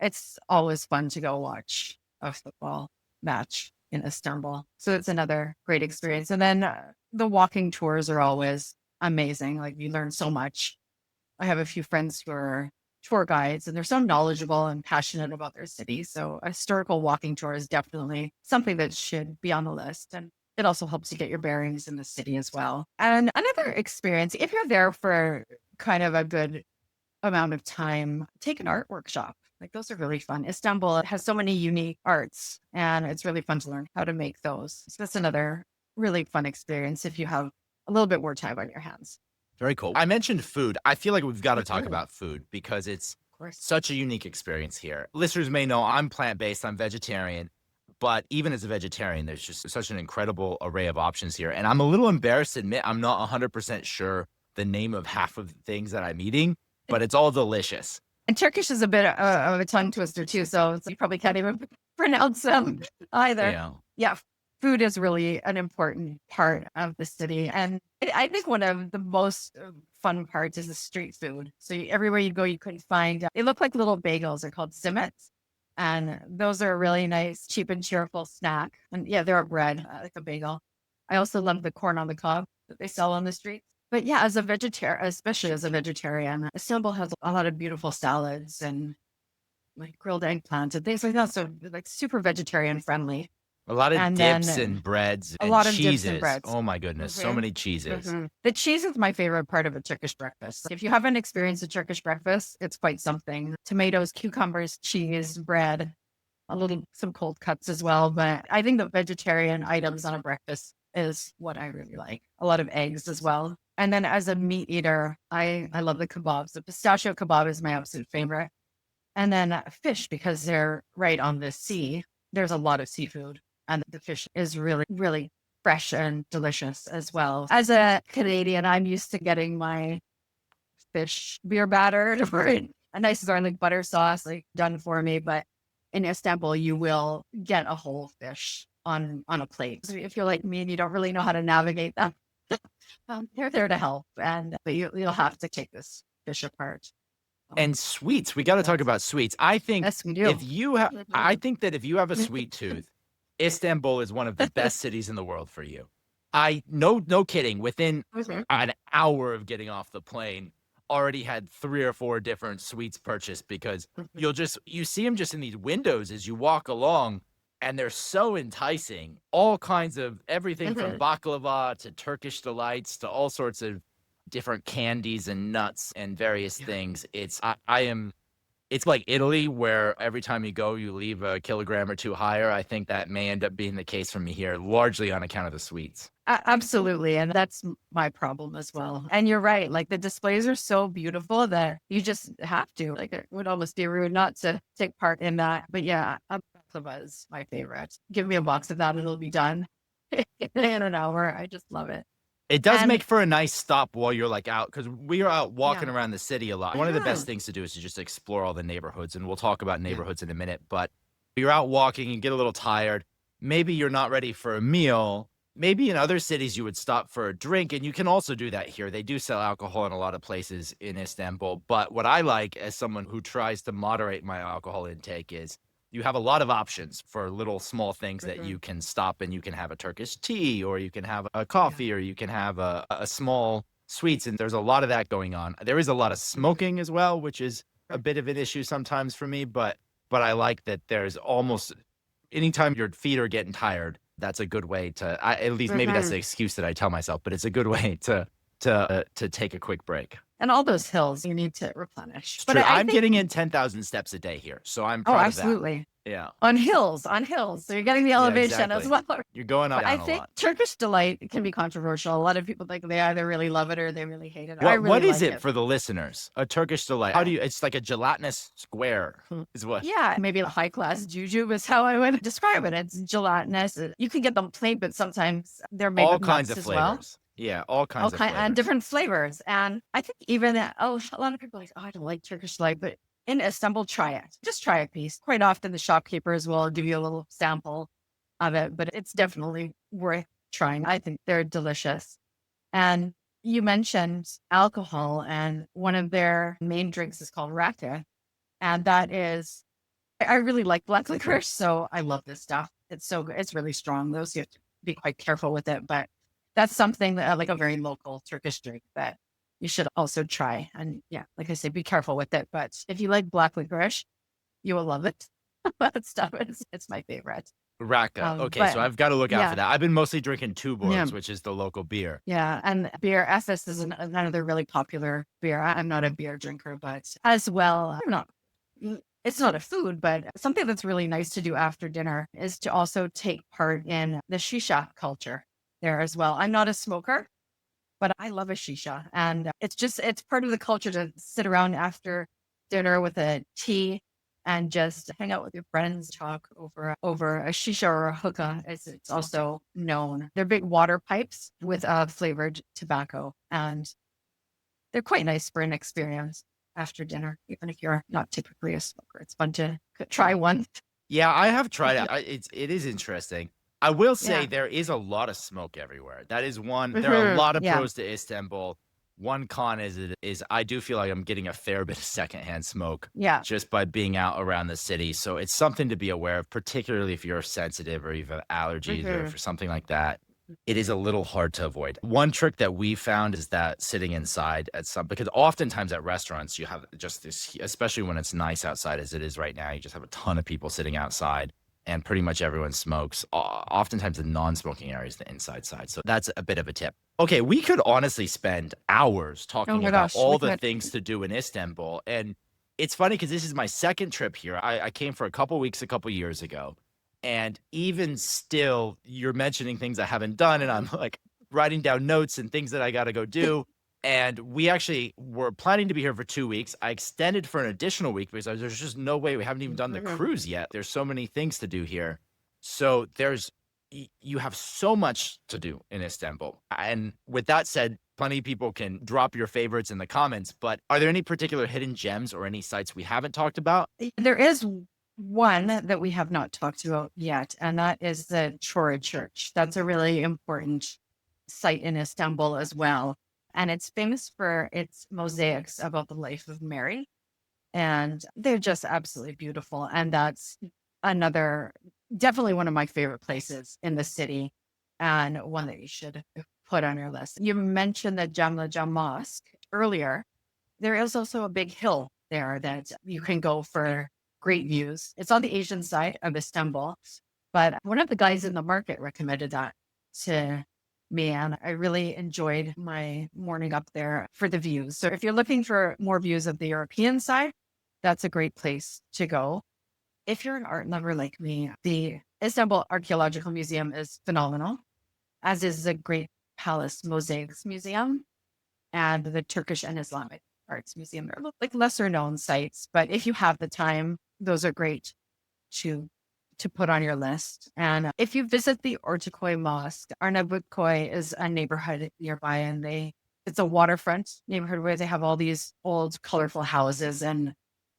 Speaker 2: it's always fun to go watch a football match in Istanbul. So it's another great experience. And then the walking tours are always amazing. Like you learn so much. I have a few friends who are tour guides and they're so knowledgeable and passionate about their city. So a historical walking tour is definitely something that should be on the list. And it also helps you get your bearings in the city as well. And another experience, if you're there for kind of a good amount of time, take an art workshop. Like those are really fun. Istanbul has so many unique arts and it's really fun to learn how to make those. So that's another really fun experience if you have a little bit more time on your hands.
Speaker 1: Very cool. I mentioned food. I feel like we've got to talk
Speaker 2: Mhm.
Speaker 1: about food because it's
Speaker 2: Of course.
Speaker 1: such a unique experience here. Listeners may know I'm plant-based, I'm vegetarian, but even as a vegetarian, there's just such an incredible array of options here. And I'm a little embarrassed to admit I'm not 100% sure the name of half of the things that I'm eating, but it's all delicious.
Speaker 2: And Turkish is a bit of a tongue twister too. So you probably can't even pronounce them either.
Speaker 1: Yeah.
Speaker 2: Yeah. Food is really an important part of the city. And I think one of the most fun parts is the street food. So everywhere you go, you couldn't find, they look like little bagels. They're called simits. And those are a really nice, cheap and cheerful snack. And yeah, they're a bread, like a bagel. I also love the corn on the cob that they sell on the streets. But yeah, as a vegetarian, especially as a vegetarian, Istanbul has a lot of beautiful salads and like grilled eggplant and things like that. So like super vegetarian friendly.
Speaker 1: A lot of
Speaker 2: And
Speaker 1: dips
Speaker 2: then
Speaker 1: and breads
Speaker 2: a
Speaker 1: and
Speaker 2: lot of dips
Speaker 1: cheeses.
Speaker 2: and breads.
Speaker 1: Oh my goodness, so
Speaker 2: Mhm.
Speaker 1: many cheeses.
Speaker 2: Mhm. The cheese is my favorite part of a Turkish breakfast. If you haven't experienced a Turkish breakfast, it's quite something. Tomatoes, cucumbers, cheese, bread, some cold cuts as well. But I think the vegetarian items on a breakfast is what I really like. A lot of eggs as well. And then as a meat eater, I love the kebabs. The pistachio kebab is my absolute favorite. And then fish, because they're right on the sea. There's a lot of seafood and the fish is really, really fresh and delicious as well. As a Canadian, I'm used to getting my fish beer battered or a nice garlic butter sauce like done for me. But in Istanbul, you will get a whole fish on a plate. So if you're like me and you don't really know how to navigate that, they're there to help. But you'll have to take this fish apart.
Speaker 1: And sweets, we got to talk about sweets. I think
Speaker 2: Yes, we do.
Speaker 1: if you have, I think that if you have a sweet tooth, Istanbul is one of the best cities in the world for you. No kidding. Within
Speaker 2: Mhm.
Speaker 1: an hour of getting off the plane, already had 3 or 4 different sweets purchased because you see them just in these windows as you walk along, and they're so enticing. All kinds of everything from baklava to Turkish delights to all sorts of different candies and nuts and various things. It's like Italy, where every time you go, you leave a kilogram or 2 higher. I think that may end up being the case for me here, largely on account of the sweets.
Speaker 2: Absolutely. And that's my problem as well. And you're right. Like the displays are so beautiful that you just have to. Like it would almost be rude not to take part in that. But yeah, baklava is my favorite. Give me a box of that, it'll be done in an hour. I just love it.
Speaker 1: It does
Speaker 2: And-
Speaker 1: make for a nice stop while you're like out, because we are out walking
Speaker 2: Yeah.
Speaker 1: around the city a lot. One of the best
Speaker 2: Yeah.
Speaker 1: things to do is to just explore all the neighborhoods, and we'll talk about neighborhoods in a minute. But you're out walking and get a little tired. Maybe you're not ready for a meal. Maybe in other cities you would stop for a drink, and you can also do that here. They do sell alcohol in a lot of places in Istanbul. But what I like as someone who tries to moderate my alcohol intake is you have a lot of options for little small things that you can stop, and you can have a Turkish tea, or you can have a coffee, or you can have a small sweets. And there's a lot of that going on. There is a lot of smoking as well, which is a bit of an issue sometimes for me. But I like that there's almost anytime your feet are getting tired, That's a good way to, at least maybe that's
Speaker 2: Mhm.
Speaker 1: the excuse that I tell myself, but it's a good way to take a quick break.
Speaker 2: And all those hills you need to replenish.
Speaker 1: It's
Speaker 2: But
Speaker 1: true.
Speaker 2: I
Speaker 1: I'm
Speaker 2: think,
Speaker 1: getting in 10,000 steps a day here, so I'm
Speaker 2: oh,
Speaker 1: proud of that.
Speaker 2: absolutely.
Speaker 1: Yeah.
Speaker 2: On hills. So you're getting the
Speaker 1: Yeah,
Speaker 2: elevation as
Speaker 1: exactly.
Speaker 2: well.
Speaker 1: You're going up
Speaker 2: But I
Speaker 1: down a
Speaker 2: think
Speaker 1: lot.
Speaker 2: Turkish delight can be controversial. A lot of people think they either really love it or they really hate it. I
Speaker 1: What
Speaker 2: really
Speaker 1: is
Speaker 2: like
Speaker 1: it
Speaker 2: it.
Speaker 1: for the listeners? A Turkish delight. How do you, it's like a gelatinous square is what?
Speaker 2: Yeah, maybe a high class juju is how I would describe it. It's gelatinous. You can get them plain, but sometimes they're made
Speaker 1: All
Speaker 2: with
Speaker 1: kinds
Speaker 2: nuts
Speaker 1: of
Speaker 2: as well.
Speaker 1: flavors. Yeah, all
Speaker 2: All
Speaker 1: kinds of
Speaker 2: kind and
Speaker 1: flavors.
Speaker 2: different flavors. And I think even a lot of people are like, oh, I don't like Turkish delight, but in Istanbul, try it. Just try a piece. Quite often, the shopkeepers will give you a little sample of it, but it's definitely worth trying. I think they're delicious. And you mentioned alcohol, and one of their main drinks is called raka. And that is, I really like black licorice, so I love this stuff. It's so good. It's really strong, though, so you have to be quite careful with it. But that's something that, like a very local Turkish drink that you should also try. And yeah, like I say, be careful with it. But if you like black licorice, you will love it. That stuff is, it's my favorite.
Speaker 1: Raka. Okay, so
Speaker 2: But
Speaker 1: I've got to look out for
Speaker 2: yeah,
Speaker 1: that. I've been mostly drinking
Speaker 2: yeah.
Speaker 1: Tuborgs, which is the local beer.
Speaker 2: Yeah, and beer, SS is another really popular beer. I'm not a beer drinker, but as well, I'm not. It's not a food, but something that's really nice to do after dinner is to also take part in the shisha culture there as well. I'm not a smoker, but I love a shisha, and it's part of the culture to sit around after dinner with a tea and just hang out with your friends, talk over a shisha or a hookah, as it's also known. They're big water pipes with flavored tobacco, and they're quite nice for an experience after dinner, even if you're not typically a smoker. It's fun to try one.
Speaker 1: Yeah, I have tried it. It is interesting. I will say
Speaker 2: Yeah.
Speaker 1: there is a lot of smoke everywhere. That is one. There are a lot of
Speaker 2: Yeah.
Speaker 1: pros to Istanbul. One con is I do feel like I'm getting a fair bit of secondhand smoke
Speaker 2: Yeah.
Speaker 1: just by being out around the city. So it's something to be aware of, particularly if you're sensitive or you have allergies or for something like that. It is a little hard to avoid. One trick that we found is that sitting inside at some, because oftentimes at restaurants you have just this, especially when it's nice outside as it is right now, you just have a ton of people sitting outside and pretty much everyone smokes. Oftentimes the non-smoking area is the inside side. So that's a bit of a tip. Okay, we could honestly spend hours
Speaker 2: Oh
Speaker 1: talking
Speaker 2: my
Speaker 1: about
Speaker 2: gosh.
Speaker 1: all
Speaker 2: We
Speaker 1: the
Speaker 2: could.
Speaker 1: things to do in Istanbul. And it's funny because this is my second trip here. I came for a couple weeks a couple years ago. And even still, you're mentioning things I haven't done, and I'm like writing down notes and things that I got to go do. And we actually were planning to be here for 2 weeks. I extended for an additional week because there's just no way we haven't even done the cruise yet. There's so many things to do here. So you have so much to do in Istanbul. And with that said, plenty of people can drop your favorites in the comments. But are there any particular hidden gems or any sites we haven't talked about?
Speaker 2: There is one that we have not talked about yet, and that is the Chora Church. That's a really important site in Istanbul as well. And it's famous for its mosaics about the life of Mary. And they're just absolutely beautiful. And that's another, definitely one of my favorite places in the city, and one that you should put on your list. You mentioned the Jamla Mosque earlier. There is also a big hill there that you can go for great views. It's on the Asian side of Istanbul, but one of the guys in the market recommended that to me, and I really enjoyed my morning up there for the views. So if you're looking for more views of the European side, that's a great place to go. If you're an art lover like me, the Istanbul Archaeological Museum is phenomenal, as is the Great Palace Mosaics Museum and the Turkish and Islamic Arts Museum. They're like lesser known sites, but if you have the time, those are great to put on your list. And if you visit the Ortaköy Mosque, Arnavutköy is a neighborhood nearby, and it's a waterfront neighborhood where they have all these old colorful houses, and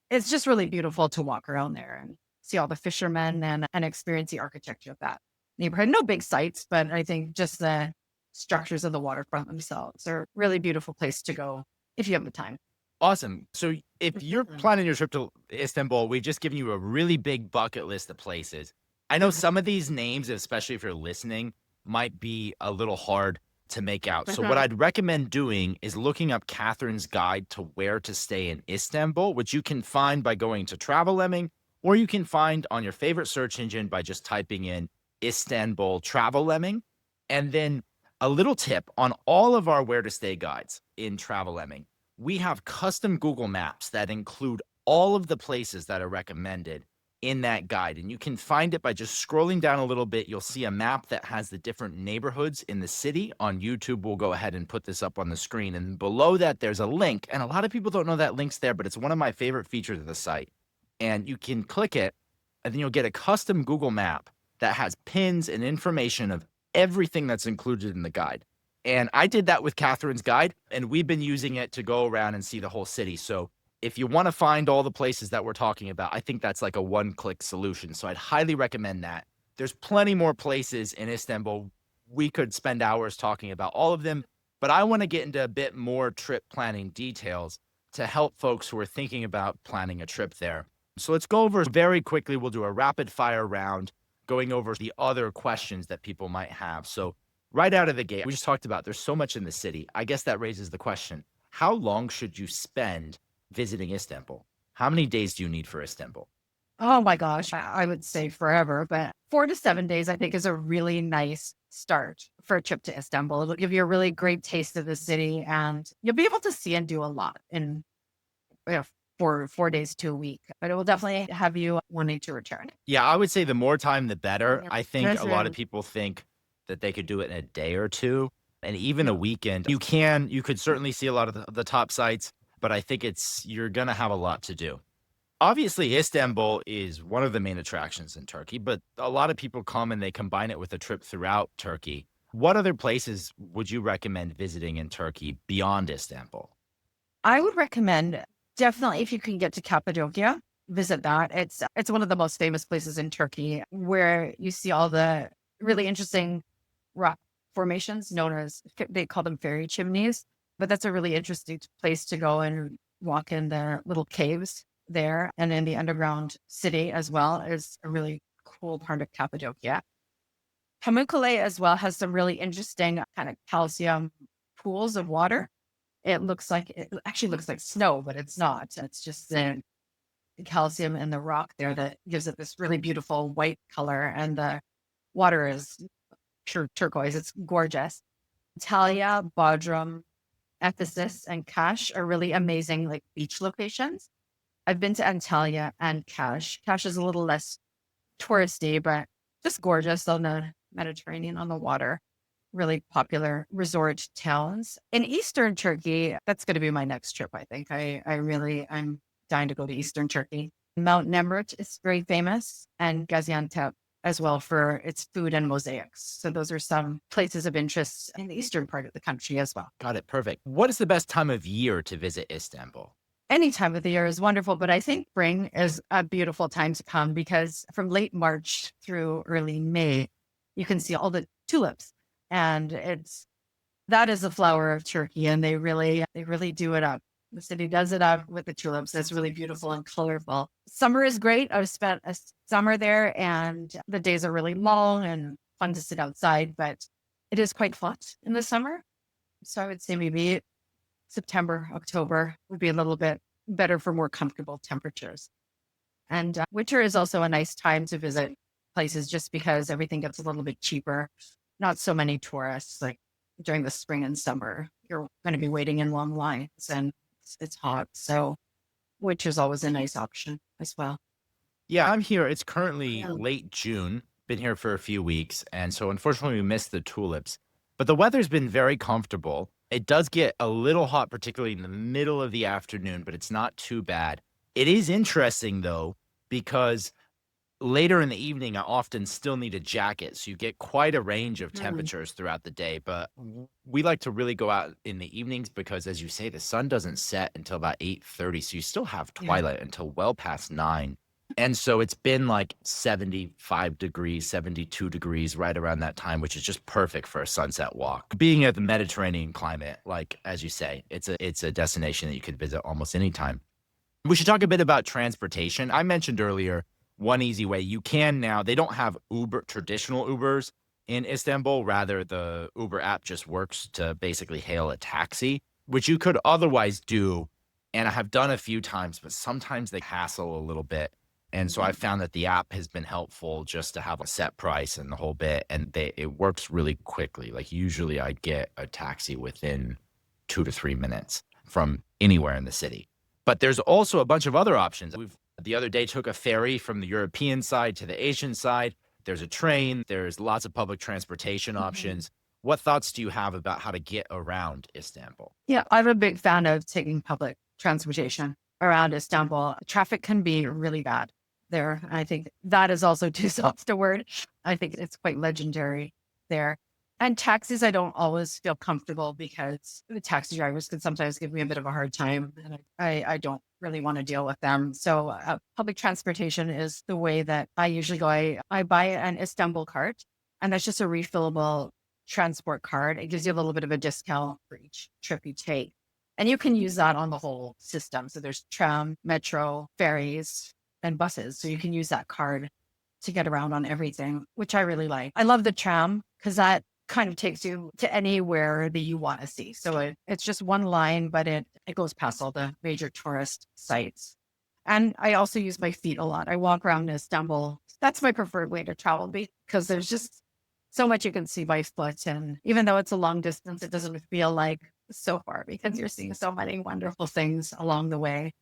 Speaker 2: it's just really beautiful to walk around there and see all the fishermen and experience the architecture of that neighborhood. No big sites, but I think just the structures of the waterfront themselves are a really beautiful place to go if you have the time.
Speaker 1: Awesome. So if you're
Speaker 2: Mhm.
Speaker 1: planning your trip to Istanbul, we've just given you a really big bucket list of places. I know some of these names, especially if you're listening, might be a little hard to make out. So what I'd recommend doing is looking up Catherine's guide to where to stay in Istanbul, which you can find by going to Travel Lemming, or you can find on your favorite search engine by just typing in Istanbul Travel Lemming. And then a little tip on all of our where to stay guides in Travel Lemming, we have custom Google Maps that include all of the places that are recommended in that guide. And you can find it by just scrolling down a little bit. You'll see a map that has the different neighborhoods in the city. On YouTube, we'll go ahead and put this up on the screen. And below that, there's a link. And a lot of people don't know that link's there, but it's one of my favorite features of the site. And you can click it, and then you'll get a custom Google map that has pins and information of everything that's included in the guide. And I did that with Catherine's guide, and we've been using it to go around and see the whole city. So if you want to find all the places that we're talking about, I think that's like a one-click solution. So I'd highly recommend that. There's plenty more places in Istanbul. We could spend hours talking about all of them, but I want to get into a bit more trip planning details to help folks who are thinking about planning a trip there. So let's go over very quickly. We'll do a rapid fire round going over the other questions that people might have. So right out of the gate, we just talked about there's so much in the city. I guess that raises the question, how long should you spend visiting Istanbul? How many days do you need for Istanbul?
Speaker 2: Oh my gosh, I would say forever, but 4 to 7 days, I think, is a really nice start for a trip to Istanbul. It'll give you a really great taste of the city, and you'll be able to see and do a lot in you know, 4 days to a week, but it will definitely have you wanting to return.
Speaker 1: Yeah, I would say the more time, the better. I think
Speaker 2: That's
Speaker 1: a lot of
Speaker 2: right.
Speaker 1: people think that they could do it in a day or two, and even a
Speaker 2: Yeah.
Speaker 1: weekend. You could certainly see a lot of the top sites, but I think you're going to have a lot to do. Obviously, Istanbul is one of the main attractions in Turkey, but a lot of people come and they combine it with a trip throughout Turkey. What other places would you recommend visiting in Turkey beyond Istanbul?
Speaker 2: I would recommend definitely if you can get to Cappadocia, visit that. It's one of the most famous places in Turkey where you see all the really interesting rock formations known as they call them fairy chimneys, but that's a really interesting place to go and walk in the little caves there, and in the underground city as well is a really cool part of Cappadocia. Pamukkale as well has some really interesting kind of calcium pools of water. It actually looks like snow, but it's not. It's just the calcium in the rock there that gives it this really beautiful white color, and the water is pure turquoise. It's gorgeous. Antalya, Bodrum, Ephesus, and Kash are really amazing like beach locations. I've been to Antalya and Kash. Kash is a little less touristy, but just gorgeous on the Mediterranean on the water. Really popular resort towns. In Eastern Turkey, that's going to be my next trip, I think. I'm dying to go to Eastern Turkey. Mount Nemrut is very famous, and Gaziantep as well for its food and mosaics. So those are some places of interest in the eastern part of the country as well.
Speaker 1: Got it. Perfect. What is the best time of year to visit Istanbul?
Speaker 2: Any time of the year is wonderful, but I think spring is a beautiful time to come because from late March through early May, you can see all the tulips. And that is the flower of Turkey, and they really do it up. The city does it up with the tulips. It's really beautiful and colorful. Summer is great. I've spent a summer there, and the days are really long and fun to sit outside, but it is quite hot in the summer. So I would say maybe September, October would be a little bit better for more comfortable temperatures. And winter is also a nice time to visit places just because everything gets a little bit cheaper. Not so many tourists like during the spring and summer. You're going to be waiting in long lines, and it's hot. So winter is always a nice option as well.
Speaker 1: Yeah, I'm here. It's currently
Speaker 2: Yeah.
Speaker 1: late June. Been here for a few weeks, and so unfortunately we missed the tulips. But the weather's been very comfortable. It does get a little hot, particularly in the middle of the afternoon, but it's not too bad. It is interesting though, because later in the evening, I often still need a jacket, so you get quite a range of
Speaker 2: Mm,
Speaker 1: temperatures throughout the day, but we like to really go out in the evenings because, as you say, the sun doesn't set until about 8:30, so you still have
Speaker 2: yeah.
Speaker 1: twilight until well past 9, and so it's been, like, 75 degrees, 72 degrees right around that time, which is just perfect for a sunset walk. Being at the Mediterranean climate, like, as you say, it's a destination that you could visit almost anytime. We should talk a bit about transportation. I mentioned earlier one easy way you can now, they don't have traditional Ubers in Istanbul. Rather, the Uber app just works to basically hail a taxi, which you could otherwise do. And I have done a few times, but sometimes they hassle a little bit. And so I
Speaker 2: Mhm.
Speaker 1: found that the app has been helpful just to have a set price and the whole bit. And it works really quickly. Like usually I get a taxi within 2 to 3 minutes from anywhere in the city. But there's also a bunch of other options. The other day took a ferry from the European side to the Asian side. There's a train. There's lots of public transportation
Speaker 2: Mhm.
Speaker 1: options. What thoughts do you have about how to get around Istanbul?
Speaker 2: Yeah, I'm a big fan of taking public transportation around Istanbul. Traffic can be really bad there. I think that is also too soft a word. I think it's quite legendary there. And taxis, I don't always feel comfortable because the taxi drivers can sometimes give me a bit of a hard time, and I don't really want to deal with them. So, public transportation is the way that I usually go. I buy an Istanbul card, and that's just a refillable transport card. It gives you a little bit of a discount for each trip you take. And you can use that on the whole system. So there's tram, metro, ferries, and buses. So you can use that card to get around on everything, which I really like. I love the tram because that kind of takes you to anywhere that you want to see. So it's just one line, but it goes past all the major tourist sites. And I also use my feet a lot. I walk around Istanbul. That's my preferred way to travel because there's just so much you can see by foot. And even though it's a long distance, it doesn't feel like so far because you're seeing so many wonderful things along the way.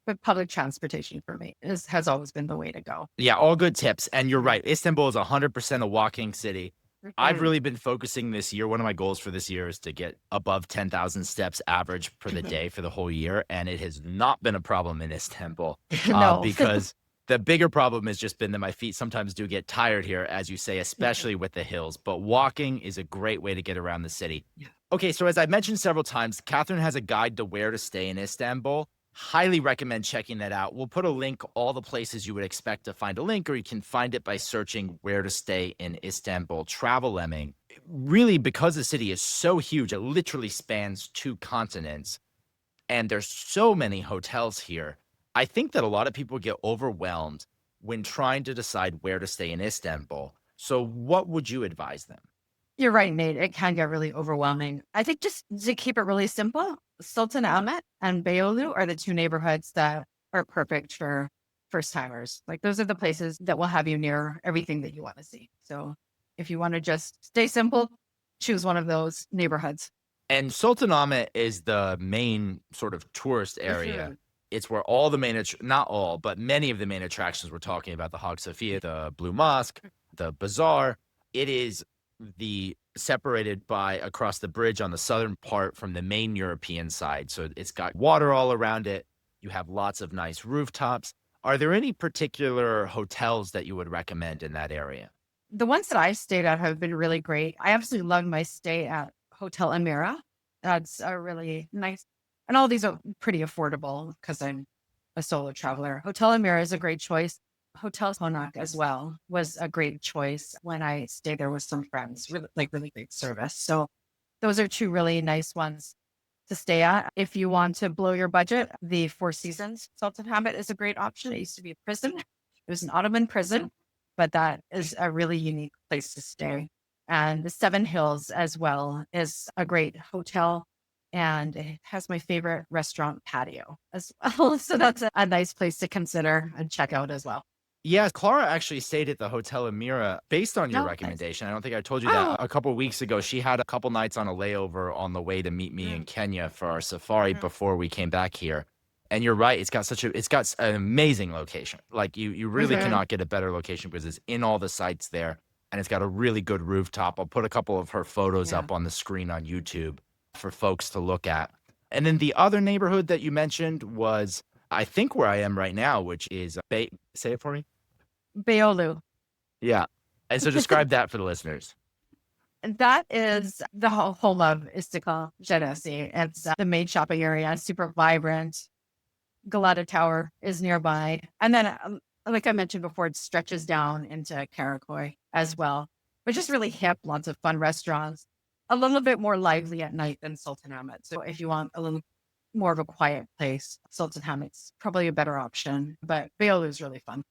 Speaker 2: But public transportation for me has always been the way to go.
Speaker 1: Yeah, all good tips. And you're right. Istanbul is 100% a walking city. I've
Speaker 2: Mhm.
Speaker 1: really been focusing this year. One of my goals for this year is to get above 10,000 steps average for the day for the whole year. And it has not been a problem in Istanbul
Speaker 2: No.
Speaker 1: because the bigger problem has just been that my feet sometimes do get tired here, as you say, especially with the hills. But walking is a great way to get around the city.
Speaker 2: Yeah.
Speaker 1: Okay, so as I mentioned several times, Catherine has a guide to where to stay in Istanbul. Highly recommend checking that out. We'll put a link, all the places you would expect to find a link, or you can find it by searching where to stay in Istanbul. Travel Lemming. Really, because the city is so huge, it literally spans 2 continents, and there's so many hotels here. I think that a lot of people get overwhelmed when trying to decide where to stay in Istanbul. So, what would you advise them?
Speaker 2: You're right, Nate. It can get really overwhelming. I think just to keep it really simple, Sultan Ahmet and Beyoğlu are the two neighborhoods that are perfect for first timers. Like those are the places that will have you near everything that you want to see. So if you want to just stay simple, choose one of those neighborhoods.
Speaker 1: And Sultanahmet is the main sort of tourist area.
Speaker 2: Mhm.
Speaker 1: It's where all the main, not all, but many of the main attractions we're talking about, the Hagia Sophia, the Blue Mosque, the Bazaar. It is the separated by across the bridge on the southern part from the main European side. So it's got water all around it. You have lots of nice rooftops. Are there any particular hotels that you would recommend in that area?
Speaker 2: The ones that I've stayed at have been really great. I absolutely loved my stay at Hotel Amira. That's a really nice, and all these are pretty affordable because I'm a solo traveler. Hotel Amira is a great choice. Hotel Konak as well was a great choice when I stayed there with some friends. Really great service. So those are two really nice ones to stay at. If you want to blow your budget, the Four Seasons Sultan Hamid is a great option. It used to be a prison. It was an Ottoman prison, but that is a really unique place to stay. And the Seven Hills as well is a great hotel. And it has my favorite restaurant patio as well. So that's a nice place to consider and check out as well.
Speaker 1: Yeah, Clara actually stayed at the Hotel Amira based on your
Speaker 2: No, nice.
Speaker 1: recommendation. I don't think I told you that.
Speaker 2: Oh,
Speaker 1: A couple weeks ago, she had a couple nights on a layover on the way to meet me in
Speaker 2: mm,
Speaker 1: Kenya for our safari
Speaker 2: mhm.
Speaker 1: before we came back here. And you're right, it's got an amazing location. Like you really
Speaker 2: Mhm.
Speaker 1: cannot get a better location because it's in all the sites there and it's got a really good rooftop. I'll put a couple of her photos
Speaker 2: Yeah.
Speaker 1: up on the screen on YouTube for folks to look at. And then the other neighborhood that you mentioned was I think where I am right now, which is say it for me.
Speaker 2: Beolu.
Speaker 1: Yeah. And so describe that for the listeners.
Speaker 2: That is the home of Istiklal Caddesi. It's the main shopping area, super vibrant. Galata Tower is nearby. And then, like I mentioned before, it stretches down into Karakoy as well, but just really hip, lots of fun restaurants, a little bit more lively at night than Sultanahmet. So if you want a little more of a quiet place, Sultanahmet's probably a better option, but Beyoğlu is really fun.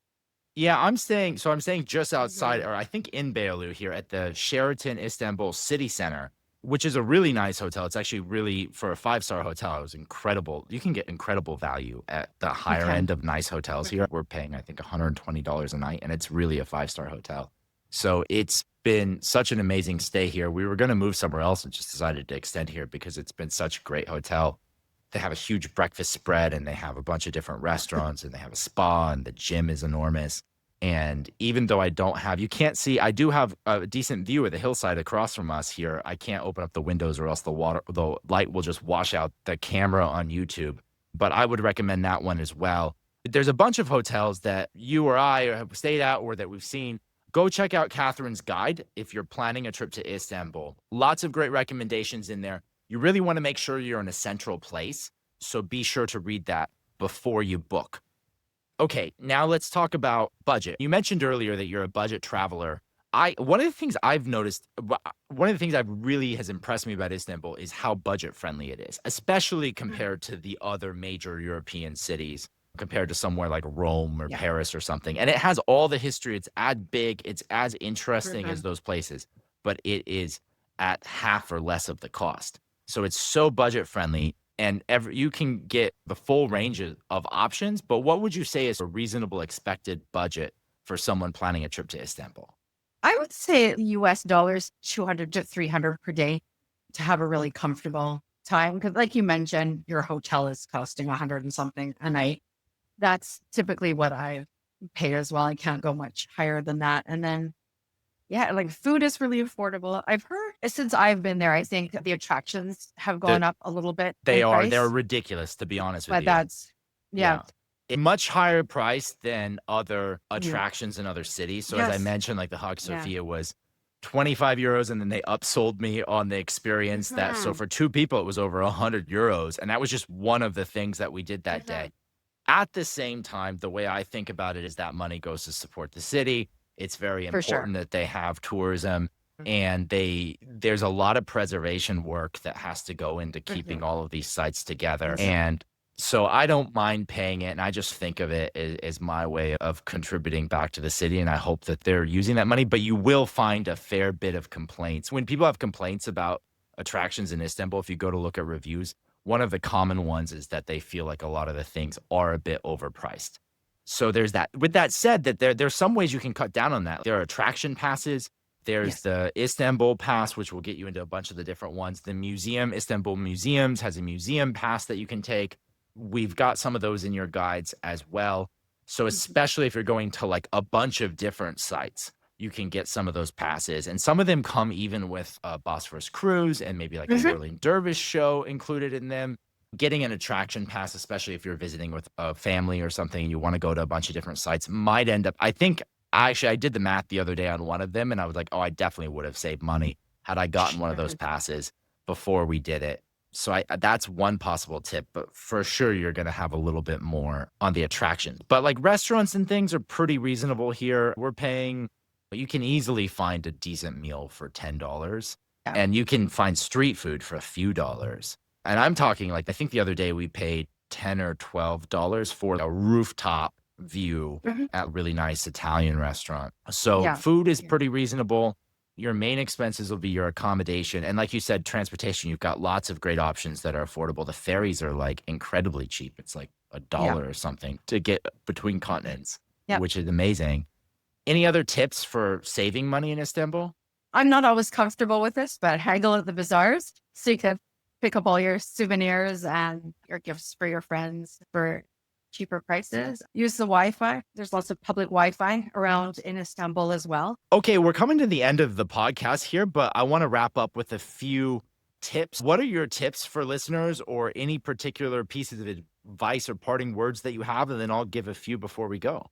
Speaker 1: Yeah, I'm staying just outside,
Speaker 2: Mhm.
Speaker 1: or I think in Beyoğlu here at the Sheraton Istanbul City Center, which is a really nice hotel. It's actually really, for a 5-star hotel, it was incredible. You can get incredible value at the
Speaker 2: You
Speaker 1: higher
Speaker 2: can.
Speaker 1: end of nice hotels here. We're paying, I think, $120 a night, and it's really a 5-star hotel. So it's been such an amazing stay here. We were going to move somewhere else and just decided to extend here because it's been such a great hotel. They have a huge breakfast spread, and they have a bunch of different restaurants, and they have a spa, and the gym is enormous. And even though you can't see, I do have a decent view of the hillside across from us here. I can't open up the windows or else the light will just wash out the camera on YouTube. But I would recommend that one as well. There's a bunch of hotels that you or I have stayed at or that we've seen. Go check out Catherine's guide if you're planning a trip to Istanbul. Lots of great recommendations in there. You really want to make sure you're in a central place, so be sure to read that before you book. Okay, now let's talk about budget. You mentioned earlier that you're a budget traveler. One of the things I've noticed, one of the things I've really has impressed me about Istanbul is how budget friendly it is, especially compared to the other major European cities, compared to somewhere like Rome or
Speaker 2: Yeah.
Speaker 1: Paris or something. And it has all the history. It's as big, it's as interesting as
Speaker 2: Mhm.
Speaker 1: those places, but it is at half or less of the cost. So it's so budget friendly, and you can get the full range of options. But what would you say is a reasonable expected budget for someone planning a trip to Istanbul?
Speaker 2: I would say US dollars, 200 to 300 per day to have a really comfortable time. Because like you mentioned, your hotel is costing 100 and something a night. That's typically what I pay as well. I can't go much higher than that. And then, yeah, like food is really affordable. I've heard since I've been there, I think the attractions have
Speaker 1: The
Speaker 2: gone up a little bit
Speaker 1: They
Speaker 2: in
Speaker 1: are. They're
Speaker 2: price,
Speaker 1: ridiculous, to be honest with
Speaker 2: but
Speaker 1: you.
Speaker 2: that's, yeah.
Speaker 1: Yeah. A much higher price than other
Speaker 2: Mhm.
Speaker 1: attractions in other cities. So as I
Speaker 2: Yes.
Speaker 1: mentioned, like the Hagia
Speaker 2: Yeah.
Speaker 1: Sophia was 25 euros, and then they upsold me on the experience that so
Speaker 2: Mhm.
Speaker 1: for 2 people, it was over 100 euros. And that was just one of the things that we did that day.
Speaker 2: Mhm.
Speaker 1: At the same time, the way I think about it is that money goes to support the city. It's very
Speaker 2: For sure.
Speaker 1: important that they have tourism,
Speaker 2: Mhm.
Speaker 1: and there's a lot of preservation work that has to go into keeping
Speaker 2: Mhm.
Speaker 1: all of these sites together.
Speaker 2: For sure.
Speaker 1: And so I don't mind paying it, and I just think of it as my way of contributing back to the city, and I hope that they're using that money. But you will find a fair bit of complaints. When people have complaints about attractions in Istanbul, if you go to look at reviews, one of the common ones is that they feel like a lot of the things are a bit overpriced. So there's that. With that said, that there's some ways you can cut down on that. There are attraction passes. There's
Speaker 2: Yes.
Speaker 1: the Istanbul pass, which will get you into a bunch of the different ones. The museum, Istanbul Museums, has a museum pass that you can take. We've got some of those in your guides as well. So
Speaker 2: Mhm.
Speaker 1: especially if you're going to like a bunch of different sites, you can get some of those passes. And some of them come even with a Bosphorus cruise and maybe like a
Speaker 2: Mhm.
Speaker 1: whirling dervish show included in them. Getting an attraction pass, especially if you're visiting with a family or something and you want to go to a bunch of different sites, might end up, I think, actually, I did the math the other day on one of them, and I was like, oh, I definitely would have saved money had I gotten one of those
Speaker 2: Mhm.
Speaker 1: passes before we did it. So that's one possible tip, but for sure you're going to have a little bit more on the attractions. But like restaurants and things are pretty reasonable here. You can easily find a decent meal for $10,
Speaker 2: Yeah.
Speaker 1: and you can find street food for a few dollars. And I'm talking like, I think the other day we paid $10 or $12 for a rooftop view
Speaker 2: Mhm.
Speaker 1: at a really nice Italian restaurant. So
Speaker 2: Yeah.
Speaker 1: food is
Speaker 2: Yeah.
Speaker 1: pretty reasonable. Your main expenses will be your accommodation. And like you said, transportation, you've got lots of great options that are affordable. The ferries are like incredibly cheap. It's like a
Speaker 2: Yeah.
Speaker 1: dollar or something to get between continents,
Speaker 2: Yeah.
Speaker 1: which is amazing. Any other tips for saving money in Istanbul?
Speaker 2: I'm not always comfortable with this, but haggle at the bazaars so you can pick up all your souvenirs and your gifts for your friends for cheaper prices. Use the Wi-Fi. There's lots of public Wi-Fi around in Istanbul as well.
Speaker 1: Okay, we're coming to the end of the podcast here, but I want to wrap up with a few tips. What are your tips for listeners or any particular pieces of advice or parting words that you have? And then I'll give a few before we go.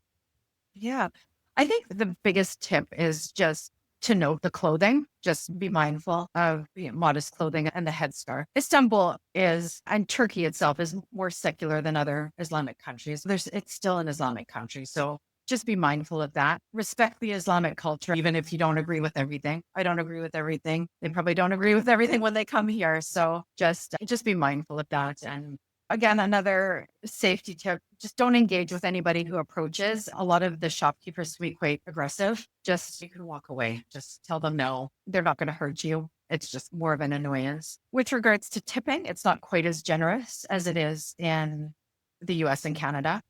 Speaker 2: Yeah. I think the biggest tip is just to note the clothing. Just be mindful of modest clothing and the headscarf. Istanbul is, and Turkey itself is more secular than other Islamic countries. It's still an Islamic country. So just be mindful of that. Respect the Islamic culture, even if you don't agree with everything. I don't agree with everything. They probably don't agree with everything when they come here. So just be mindful of that. And again, another safety tip, just don't engage with anybody who approaches. A lot of the shopkeepers can be quite aggressive. Just you can walk away. Just tell them no. They're not going to hurt you. It's just more of an annoyance. With regards to tipping, it's not quite as generous as it is in the US and Canada,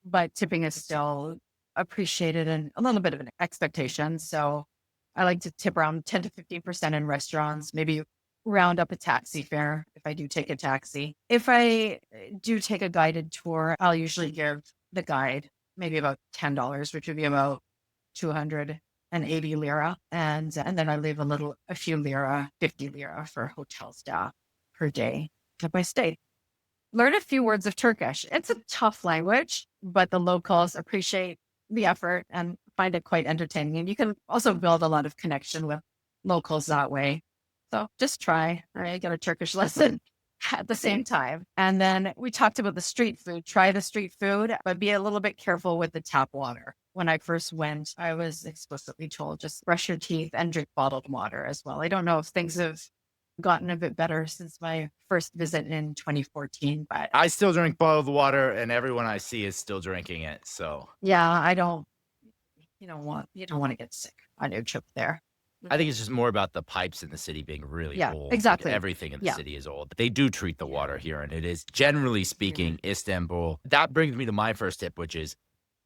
Speaker 2: but tipping is still appreciated and a little bit of an expectation. So I like to tip around 10 to 15% in restaurants, maybe round up a taxi fare if I do take a taxi. If I do take a guided tour, I'll usually give the guide maybe about $10, which would be about 280 lira. And then I leave a few lira, 50 lira for hotel staff per day if I stay. Learn a few words of Turkish. It's a tough language, but the locals appreciate the effort and find it quite entertaining. And you can also build a lot of connection with locals that way. So just try. I get a Turkish lesson at the same time. And then we talked about the street food. Try the street food, but be a little bit careful with the tap water. When I first went, I was explicitly told just brush your teeth and drink bottled water as well. I don't know if things have gotten a bit better since my first visit in 2014, but
Speaker 1: I still drink bottled water, and everyone I see is still drinking it. So
Speaker 2: yeah, you don't want to get sick on your trip there.
Speaker 1: I think it's just more about the pipes in the city being really
Speaker 2: Yeah,
Speaker 1: old.
Speaker 2: exactly.
Speaker 1: Everything in the
Speaker 2: Yeah.
Speaker 1: city is old. They do treat the water here, and it is, generally speaking, Istanbul. That brings me to my first tip, which is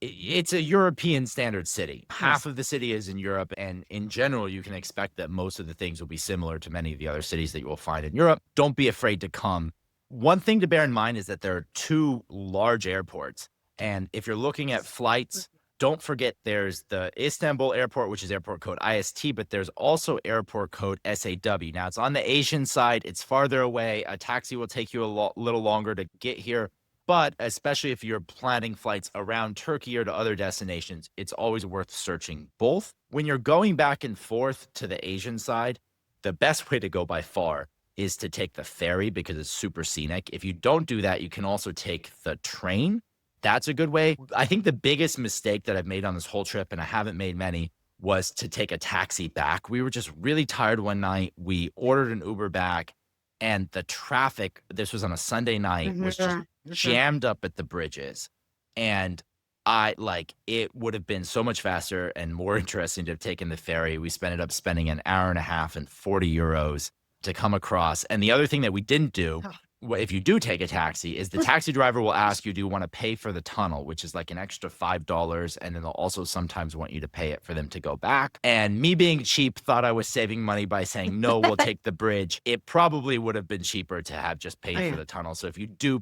Speaker 1: it's a European standard city. Half of the city is in Europe, and in general, you can expect that most of the things will be similar to many of the other cities that you will find in Europe. Don't be afraid to come. One thing to bear in mind is that there are two large airports, and if you're looking at flights, don't forget there's the Istanbul airport, which is airport code IST, but there's also airport code SAW. Now, it's on the Asian side. It's farther away. A taxi will take you a little longer to get here. But especially if you're planning flights around Turkey or to other destinations, it's always worth searching both. When you're going back and forth to the Asian side, the best way to go by far is to take the ferry because it's super scenic. If you don't do that, you can also take the train. That's a good way. I think the biggest mistake that I've made on this whole trip, and I haven't made many, was to take a taxi back. We were just really tired one night. We ordered an Uber back, and the traffic, this was on a Sunday night, was just jammed up at the bridges. And it would have been so much faster and more interesting to have taken the ferry. We ended up spending an hour and a half and 40 euros to come across. And the other thing that we didn't do, if you do take a taxi, is the taxi driver will ask you, do you want to pay for the tunnel, which is like an extra $5. And then they'll also sometimes want you to pay it for them to go back. And me being cheap, thought I was saving money by saying, no, we'll take the bridge. It probably would have been cheaper to have just paid for the tunnel. So if you do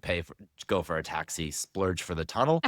Speaker 1: go for a taxi, splurge for the tunnel.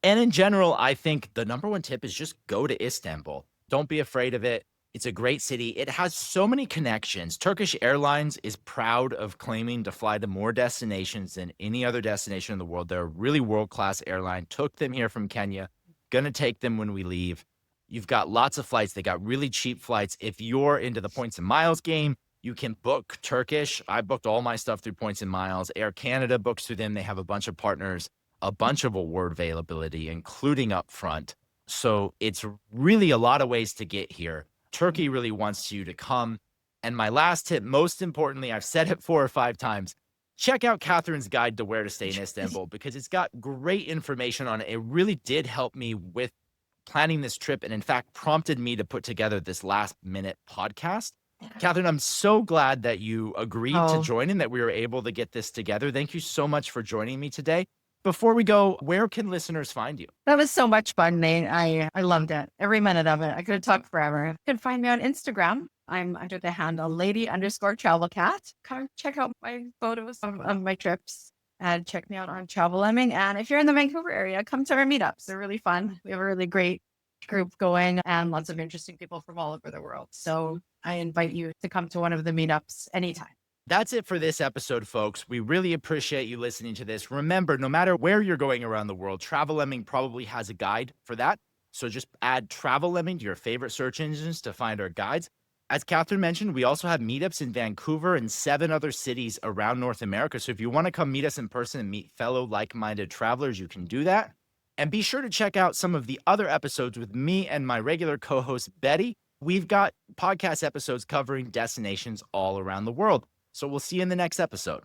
Speaker 1: And in general, I think the number one tip is just go to Istanbul. Don't be afraid of it. It's a great city. It has so many connections. Turkish Airlines is proud of claiming to fly to more destinations than any other destination in the world. They're a really world-class airline. Took them here from Kenya. Gonna take them when we leave. You've got lots of flights. They got really cheap flights. If you're into the points and miles game, you can book Turkish. I booked all my stuff through Points and Miles. Air Canada books through them. They have a bunch of partners, a bunch of award availability, including upfront. So it's really a lot of ways to get here. Turkey really wants you to come. And my last tip, most importantly, I've said it 4 or 5 times, check out Catherine's guide to where to stay in Istanbul because it's got great information on it. It really did help me with planning this trip and, in fact, prompted me to put together this last-minute podcast. Catherine, I'm so glad that you agreed to join and that we were able to get this together. Thank you so much for joining me today. Before we go, where can listeners find you?
Speaker 2: That was so much fun, Nate. I loved it. Every minute of it. I could have talked forever. You can find me on Instagram. I'm under the handle lady_travelcat. Come check out my photos of my trips and check me out on Travel Lemming. And if you're in the Vancouver area, come to our meetups. They're really fun. We have a really great group going and lots of interesting people from all over the world. So I invite you to come to one of the meetups anytime.
Speaker 1: That's it for this episode, folks. We really appreciate you listening to this. Remember, no matter where you're going around the world, Travel Lemming probably has a guide for that. So just add Travel Lemming to your favorite search engines to find our guides. As Catherine mentioned, we also have meetups in Vancouver and 7 other cities around North America. So if you want to come meet us in person and meet fellow like-minded travelers, you can do that. And be sure to check out some of the other episodes with me and my regular co-host, Betty. We've got podcast episodes covering destinations all around the world. So we'll see you in the next episode.